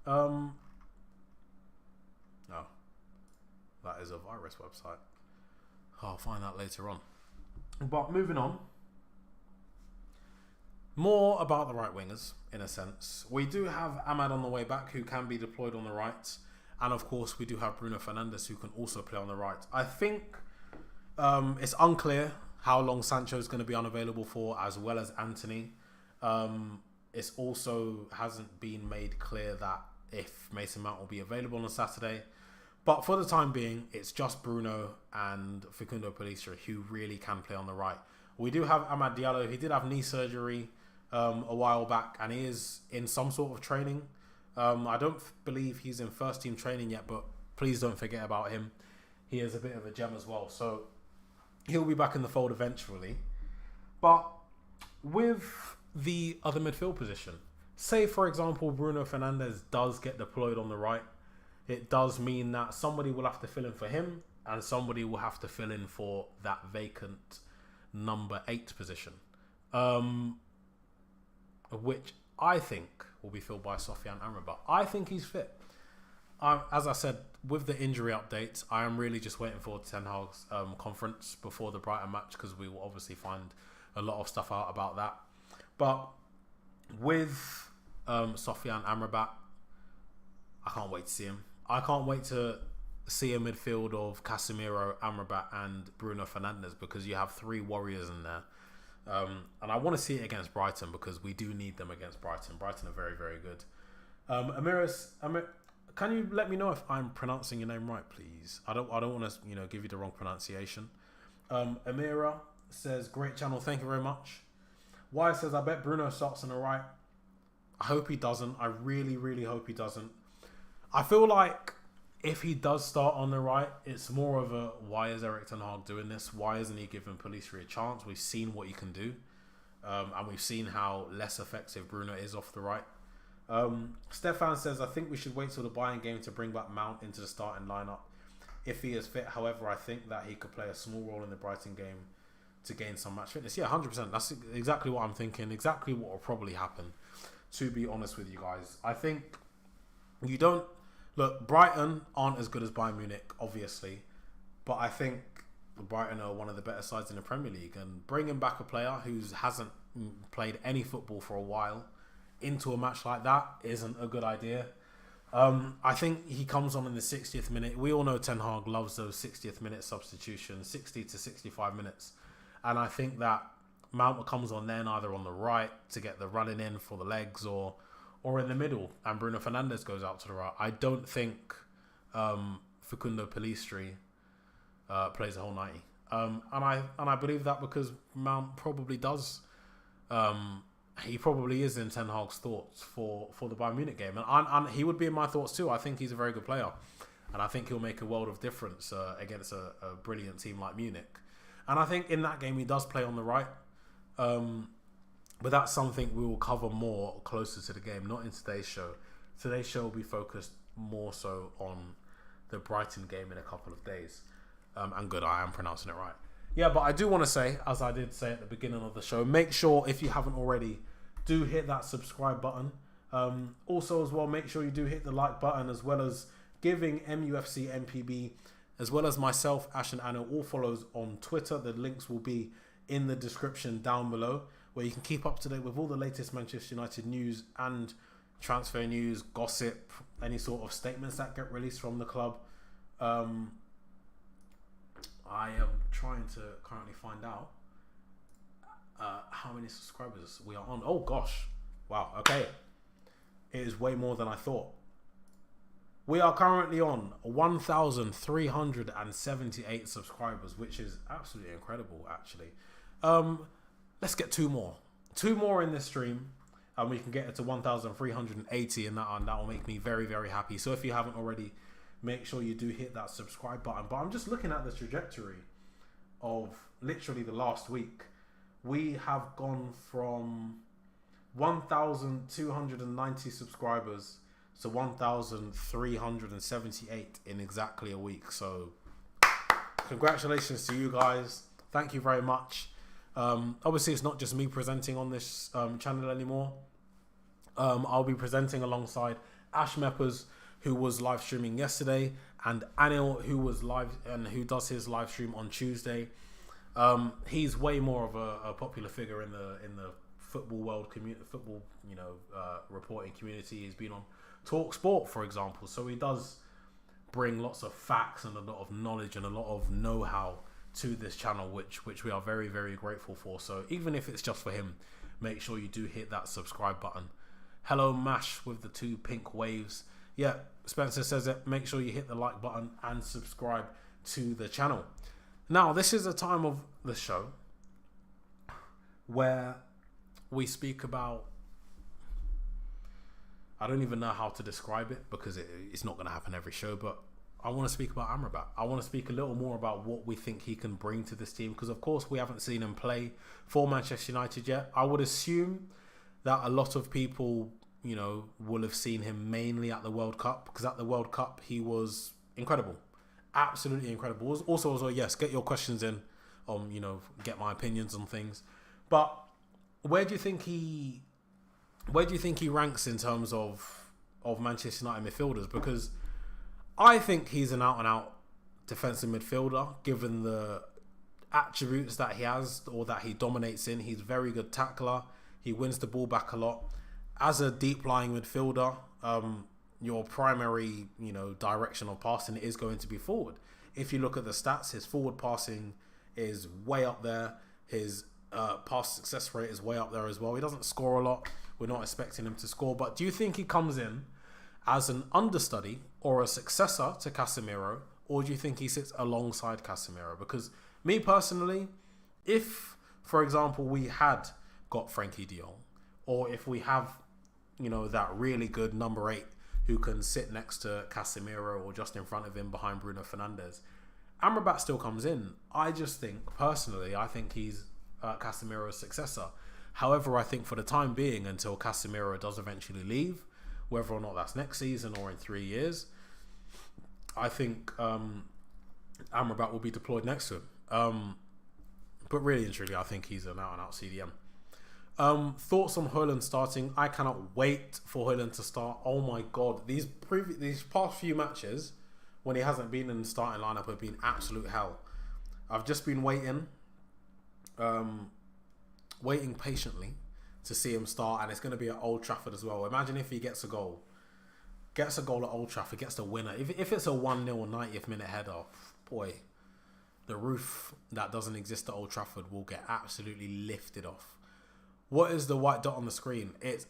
No, that is a virus website. I'll find that later on. But moving on, more about the right wingers in a sense. We do have Ahmad on the way back who can be deployed on the right, and of course we do have Bruno Fernandes who can also play on the right. I think it's unclear how long Sancho is going to be unavailable for, as well as Anthony. It's also hasn't been made clear that if Mason Mount will be available on Saturday. But for the time being, it's just Bruno and Facundo Pellistri who really can play on the right. We do have Amad Diallo. He did have knee surgery a while back, and he is in some sort of training. I don't believe he's in first team training yet, but please don't forget about him. He is a bit of a gem as well. So he'll be back in the fold eventually. But with the other midfield position, say for example Bruno Fernandes does get deployed on the right, it does mean that somebody will have to fill in for him and somebody will have to fill in for that vacant number 8 position, which I think will be filled by Sofiane Amrabat. I think he's fit. As I said, with the injury updates, I am really just waiting for Ten Hag's conference before the Brighton match, because we will obviously find a lot of stuff out about that. But with Sofiane Amrabat, I can't wait to see him. I can't wait to see a midfield of Casemiro, Amrabat and Bruno Fernandes, because you have 3 warriors in there. And I want to see it against Brighton, because we do need them against Brighton. Brighton are very, very good. Amir, can you let me know if I'm pronouncing your name right, please? I don't want to give you the wrong pronunciation. Amira says, great channel, thank you very much. Why says, I bet Bruno starts on the right. I hope he doesn't. I really, really hope he doesn't. I feel like if he does start on the right, it's more of a, why is Erik Ten Hag doing this? Why isn't he giving Pellistri a chance? We've seen what he can do. And we've seen how less effective Bruno is off the right. Stefan says, I think we should wait till the Bayern game to bring back Mount into the starting lineup if he is fit. However, I think that he could play a small role in the Brighton game to gain some match fitness. Yeah, 100%. That's exactly what I'm thinking. Exactly what will probably happen, to be honest with you guys. I think you don't... Look, Brighton aren't as good as Bayern Munich, obviously. But I think Brighton are one of the better sides in the Premier League. And bringing back a player who hasn't played any football for a while into a match like that isn't a good idea. I think he comes on in the 60th minute. We all know Ten Hag loves those 60th minute substitutions, 60 to 65 minutes. And I think that Mount comes on then either on the right to get the running in for the legs or in the middle, and Bruno Fernandes goes out to the right. I don't think Facundo Pellistri plays the whole 90. And I believe that because Mount probably does. He probably is in Ten Hag's thoughts for the Bayern Munich game. And he would be in my thoughts too. I think he's a very good player. And I think he'll make a world of difference against a brilliant team like Munich. And I think in that game he does play on the right. But that's something we will cover more closer to the game, not in today's show. Today's show will be focused more so on the Brighton game in a couple of days. And good, I am pronouncing it right. Yeah, but I do want to say, as I did say at the beginning of the show, make sure, if you haven't already, do hit that subscribe button. Also, as well, make sure you do hit the like button, as well as giving MUFC MPB, as well as myself, Ash and Anno, all follows on Twitter. The links will be in the description down below, where you can keep up to date with all the latest Manchester United news and transfer news, gossip, any sort of statements that get released from the club. I am trying to currently find out how many subscribers we are on. Oh gosh. Wow. Okay. It is way more than I thought. We are currently on 1,378 subscribers, which is absolutely incredible, actually. Let's get two more. Two more in this stream, and we can get it to 1,380, and that will make me very, very happy. So if you haven't already, make sure you do hit that subscribe button. But I'm just looking at the trajectory of literally the last week. We have gone from 1,290 subscribers to 1,378 in exactly a week. So congratulations to you guys. Thank you very much. Obviously, it's not just me presenting on this channel anymore. I'll be presenting alongside Ash Meppers, who was live streaming yesterday, and Anil, who was live and who does his live stream on Tuesday. He's way more of a popular figure in the football world, football reporting community. He's been on Talk Sport, for example, so he does bring lots of facts and a lot of knowledge and a lot of know-how to this channel, which we are very, very grateful for. So even if it's just for him, make sure you do hit that subscribe button. Hello Mash with the 2 pink waves. Yeah, Spencer says it. Make sure you hit the like button and subscribe to the channel. Now, this is a time of the show where we speak about, I don't even know how to describe it because it's not going to happen every show, but I want to speak about Amrabat. I want to speak a little more about what we think he can bring to this team, because of course we haven't seen him play for Manchester United yet. I would assume that a lot of people, will have seen him mainly at the World Cup, because at the World Cup he was incredible, absolutely incredible. Also, yes, get your questions in, get my opinions on things. But where do you think he ranks in terms of Manchester United midfielders? Because I think he's an out-and-out defensive midfielder, given the attributes that he has or that he dominates in. He's a very good tackler. He wins the ball back a lot. As a deep-lying midfielder, your primary, direction of passing is going to be forward. If you look at the stats, his forward passing is way up there. His pass success rate is way up there as well. He doesn't score a lot. We're not expecting him to score. But do you think he comes in as an understudy or a successor to Casemiro, or do you think he sits alongside Casemiro? Because me personally, if, for example, we had got Frankie de Jong, or if we have, that really good number 8 who can sit next to Casemiro or just in front of him behind Bruno Fernandes, Amrabat still comes in. I just think, personally, I think he's Casemiro's successor. However, I think for the time being, until Casemiro does eventually leave, whether or not that's next season or in 3 years, I think Amrabat will be deployed next to him. But really and truly, I think he's an out-and-out CDM. Thoughts on Haaland starting? I cannot wait for Haaland to start. Oh my god, these past few matches when he hasn't been in the starting lineup have been absolute hell. I've just been waiting patiently to see him start, and it's going to be at Old Trafford as well. Imagine if he gets a goal at Old Trafford, gets the winner. If it's a 1-0 90th minute header, boy, the roof that doesn't exist at Old Trafford will get absolutely lifted off. What is the white dot on the screen? It's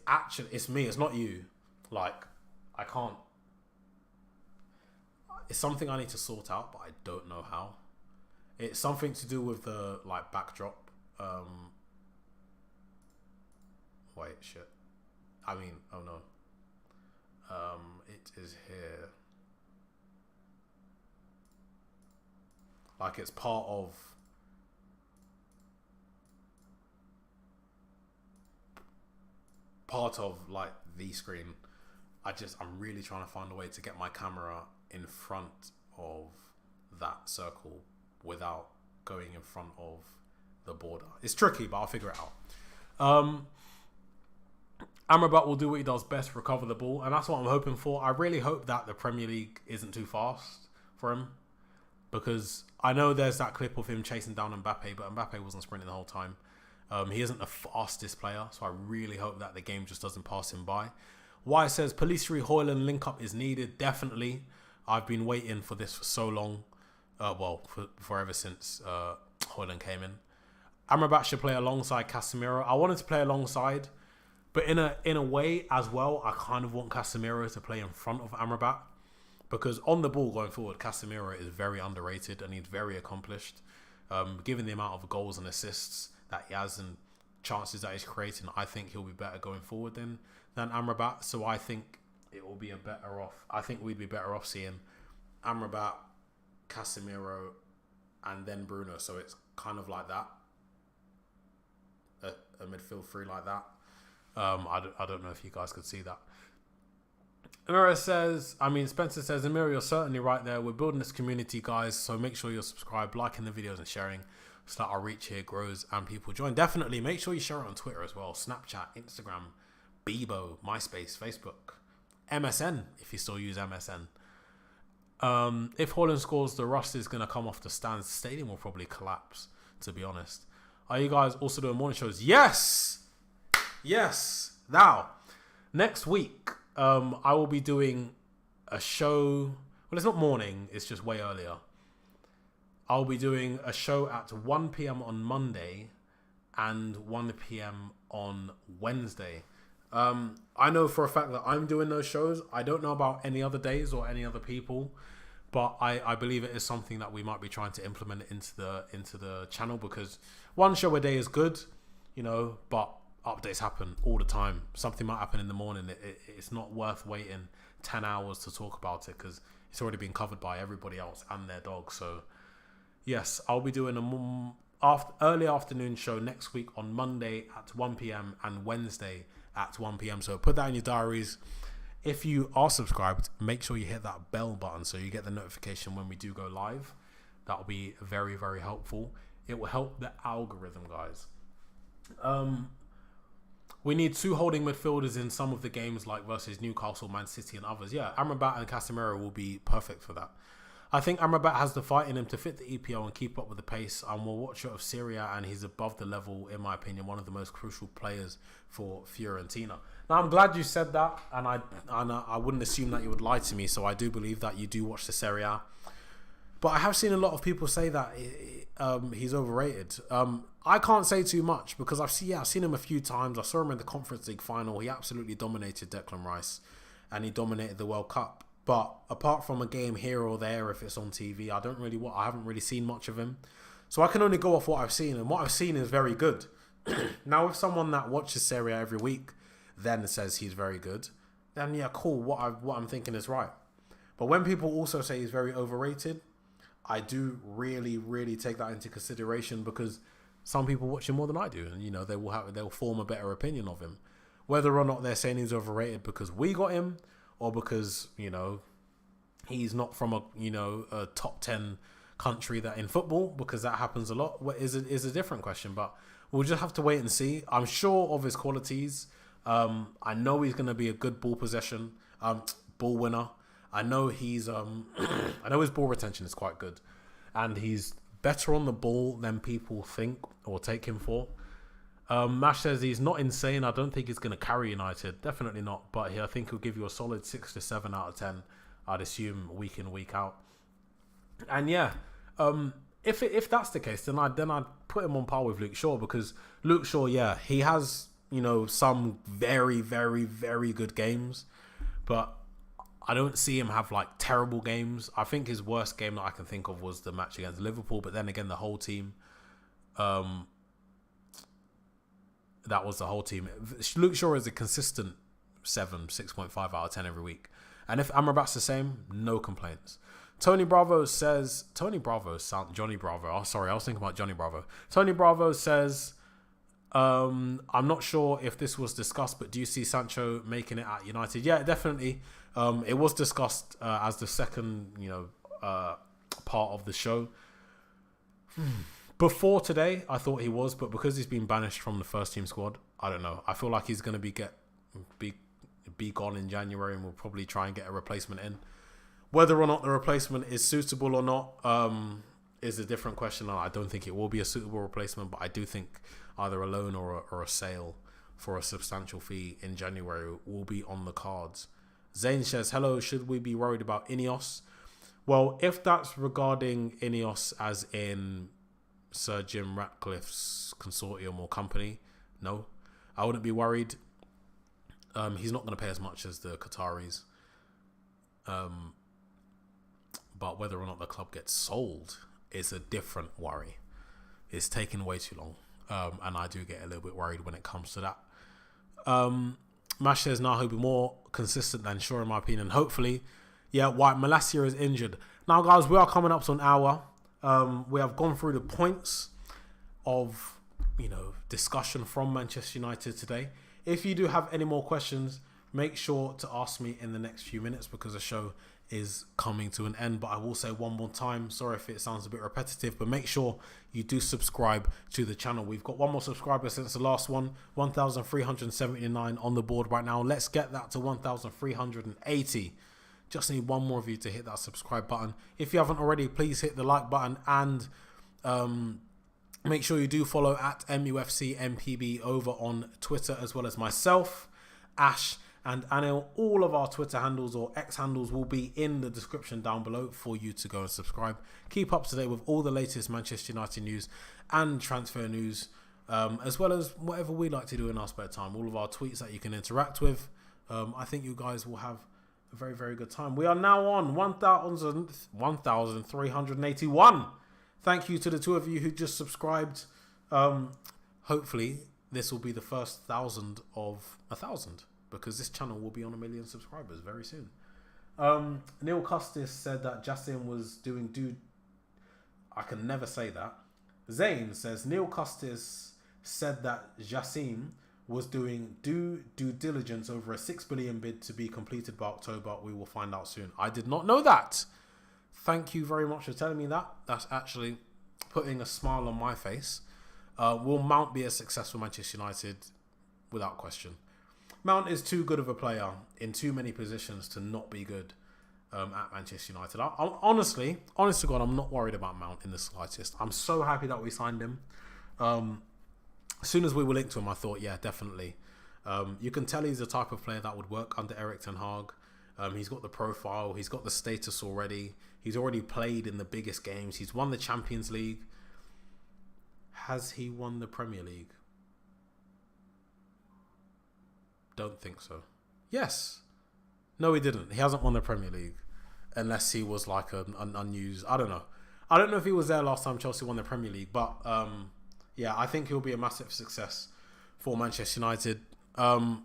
me. It's not you. Like, I can't. It's something I need to sort out, but I don't know how. It's something to do with the backdrop. Wait, shit. I mean, oh no. It is here. It's part of the screen. I'm really trying to find a way to get my camera in front of that circle without going in front of the border. It's tricky, but I'll figure it out. Amrabat will do what he does best, recover the ball, and that's what I'm hoping for. I really hope that the Premier League isn't too fast for him, because I know there's that clip of him chasing down Mbappe, but Mbappe wasn't sprinting the whole time. He isn't the fastest player, so I really hope that the game just doesn't pass him by. Why says Pellistri Haaland link up is needed. Definitely. I've been waiting for this for so long. For ever since Haaland came in. Amrabat should play alongside Casemiro. I wanted to play alongside, but in a way as well, I kind of want Casemiro to play in front of Amrabat, because on the ball going forward, Casemiro is very underrated and he's very accomplished. Given the amount of goals and assists that he has and chances that he's creating, I think he'll be better going forward than Amrabat. So I think we'd be better off seeing Amrabat, Casemiro, and then Bruno. So it's kind of like that, a midfield three like that. I don't know if you guys could see that. Spencer says, Amir, you're certainly right there. We're building this community, guys, so make sure you're subscribed, liking the videos and sharing so that our reach here grows and people join. Definitely make sure you share it on Twitter as well, Snapchat, Instagram, Bebo, MySpace, Facebook, MSN if you still use MSN. If Haaland scores, the rust is going to come off the stands. The stadium will probably collapse, to be honest. Are you guys also doing morning shows? Yes! Now, next week, I will be doing a show. Well, it's not morning. It's just way earlier. I'll be doing a show at 1 p.m. on Monday and 1 p.m. on Wednesday. I know for a fact that I'm doing those shows. I don't know about any other days or any other people, but I believe it is something that we might be trying to implement into the channel, because one show a day is good, but updates happen all the time. Something might happen in the morning. It's not worth waiting 10 hours to talk about it, because it's already been covered by everybody else and their dog. So yes, I'll be doing a early afternoon show next week on Monday at 1 p.m. and Wednesday at 1 p.m. So put that in your diaries. If you are subscribed, make sure you hit that bell button so you get the notification when we do go live. That'll be very, very helpful. It will help the algorithm, guys. We need 2 holding midfielders in some of the games, like versus Newcastle, Man City and others. Yeah, Amrabat and Casemiro will be perfect for that. I think Amrabat has the fight in him to fit the EPL and keep up with the pace. I'm a watcher of Serie A and he's above the level, in my opinion, one of the most crucial players for Fiorentina. Now, I'm glad you said that, and I wouldn't assume that you would lie to me, so I do believe that you do watch the Serie A. But I have seen a lot of people say that he's overrated. I can't say too much, because I've seen him a few times. I saw him in the Conference League final. He absolutely dominated Declan Rice, and he dominated the World Cup. But apart from a game here or there, if it's on TV, I haven't really seen much of him. So I can only go off what I've seen, and what I've seen is very good. Now, if someone that watches Serie A every week then says he's very good, then yeah, cool. What I'm thinking is right. But when people also say he's very overrated, I do really, really take that into consideration, because some people watch him more than I do, and they'll form a better opinion of him, whether or not they're saying he's overrated because we got him, or because he's not from a top 10 country that in football, because that happens a lot. Is a different question, but we'll just have to wait and see. I'm sure of his qualities. I know he's going to be a good ball possession, ball winner. I know he's I know his ball retention is quite good, and he's better on the ball than people think or take him for. Mash says he's not insane. I don't think he's going to carry United. Definitely not. But I think he'll give you a solid 6 to 7 out of 10. I'd assume week in, week out. And yeah, if that's the case, then I'd put him on par with Luke Shaw, because Luke Shaw, yeah, he has some very, very, very good games, but I don't see him have like terrible games. I think his worst game that I can think of was the match against Liverpool, but then again, the whole team. That was the whole team. Luke Shaw is a consistent 6.5 out of 10 every week. And if Amrabat's the same, no complaints. Johnny Bravo says... Oh, sorry, I was thinking about Johnny Bravo. Tony Bravo says, I'm not sure if this was discussed, but do you see Sancho making it at United? Yeah, definitely. It was discussed as the second, part of the show. Before today, I thought he was, but because he's been banished from the first team squad, I don't know. I feel like he's going to be gone in January, and we'll probably try and get a replacement in. Whether or not the replacement is suitable or not is a different question. I don't think it will be a suitable replacement, but I do think either a loan or a sale for a substantial fee in January will be on the cards. Zane says, hello, should we be worried about Ineos? Well, if that's regarding Ineos as in Sir Jim Ratcliffe's consortium or company, no, I wouldn't be worried. He's not going to pay as much as the Qataris. But whether or not the club gets sold is a different worry. It's taking way too long. And I do get a little bit worried when it comes to that. Mash says, now he'll be more consistent than Shaw, in my opinion. Hopefully. Yeah, White Malacia is injured. Now, guys, we are coming up to an hour. We have gone through the points of, discussion from Manchester United today. If you do have any more questions, make sure to ask me in the next few minutes, because the show is coming to an end. But I will say one more time, sorry if it sounds a bit repetitive, but make sure you do subscribe to the channel. We've got one more subscriber since the last one, 1,379 on the board right now. Let's get that to 1,380. Just need one more of you to hit that subscribe button. If you haven't already, please hit the like button, and make sure you do follow at MUFC MPB over on Twitter, as well as myself, Ash, and Anil. All of our Twitter handles or X handles will be in the description down below for you to go and subscribe. Keep up to date with all the latest Manchester United news and transfer news, as well as whatever we like to do in our spare time. All of our tweets that you can interact with. I think you guys will have a very, very good time. We are now on 1,381. Thank you to the two of you who just subscribed. Hopefully, this will be the first 1,000 of 1,000, because this channel will be on 1 million subscribers very soon. Neil Custis said that Justin was doing I can never say that. Zane says Neil Custis said that Jassim was doing due diligence over a 6 billion bid to be completed by October. We will find out soon. I did not know that. Thank you very much for telling me that. That's actually putting a smile on my face. Will Mount be a success for Manchester United? Without question. Mount is too good of a player in too many positions to not be good at Manchester United. Honest to God, I'm not worried about Mount in the slightest. I'm so happy that we signed him. As soon as we were linked to him, I thought, yeah, definitely. You can tell he's the type of player that would work under Erik ten Hag. He's got the profile. He's got the status already. He's already played in the biggest games. He's won the Champions League. Has he won the Premier League? Don't think so. Yes. No, he didn't. He hasn't won the Premier League. Unless he was like an unused... I don't know. I don't know if he was there last time Chelsea won the Premier League. But... yeah, I think he'll be a massive success for Manchester United. And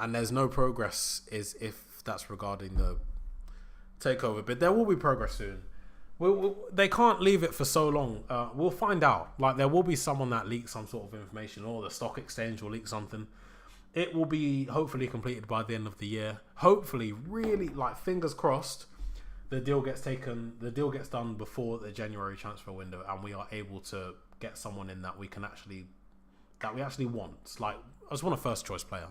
there's no progress if that's regarding the takeover. But there will be progress soon. They can't leave it for so long. We'll find out. Like, there will be someone that leaks some sort of information, or the stock exchange will leak something. It will be hopefully completed by the end of the year. Hopefully, really, like, fingers crossed, the deal gets done before the January transfer window, and we are able to get someone in that we actually want. Like, I just want a first choice player.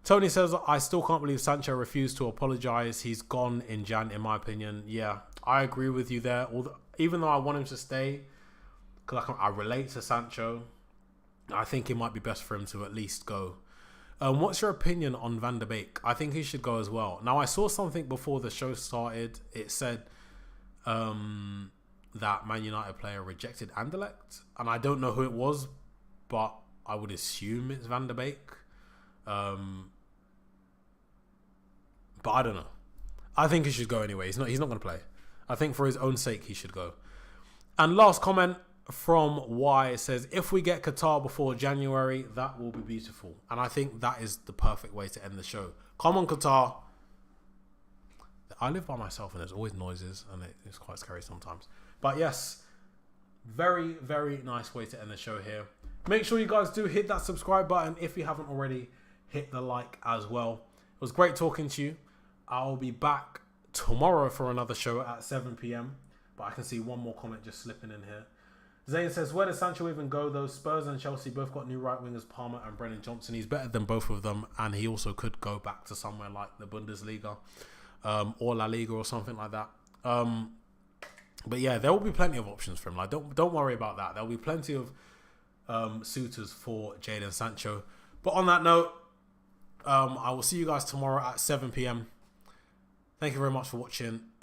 Tony says, I still can't believe Sancho refused to apologise. He's gone in Jan, in my opinion. Yeah, I agree with you there. Even though I want him to stay, because I relate to Sancho, I think it might be best for him to at least go. What's your opinion on Van de Beek? I think he should go as well. Now, I saw something before the show started. It said that Man United player rejected Anderlecht. And I don't know who it was, but I would assume it's Van de Beek. But I don't know. I think he should go anyway. He's not going to play. I think for his own sake, he should go. And last comment from Y says, if we get Qatar before January, that will be beautiful. And I think that is the perfect way to end the show. Come on, Qatar. I live by myself and there's always noises and it's quite scary sometimes. But yes, very, very nice way to end the show here. Make sure you guys do hit that subscribe button. If you haven't already, hit the like as well. It was great talking to you. I'll be back tomorrow for another show at 7 p.m. But I can see one more comment just slipping in here. Zane says, where does Sancho even go though? Spurs and Chelsea both got new right wingers, Palmer and Brennan Johnson. He's better than both of them, and he also could go back to somewhere like the Bundesliga or La Liga or something like that. But yeah, there will be plenty of options for him. Like, don't worry about that. There will be plenty of suitors for Jadon Sancho. But on that note, I will see you guys tomorrow at 7 p.m. Thank you very much for watching.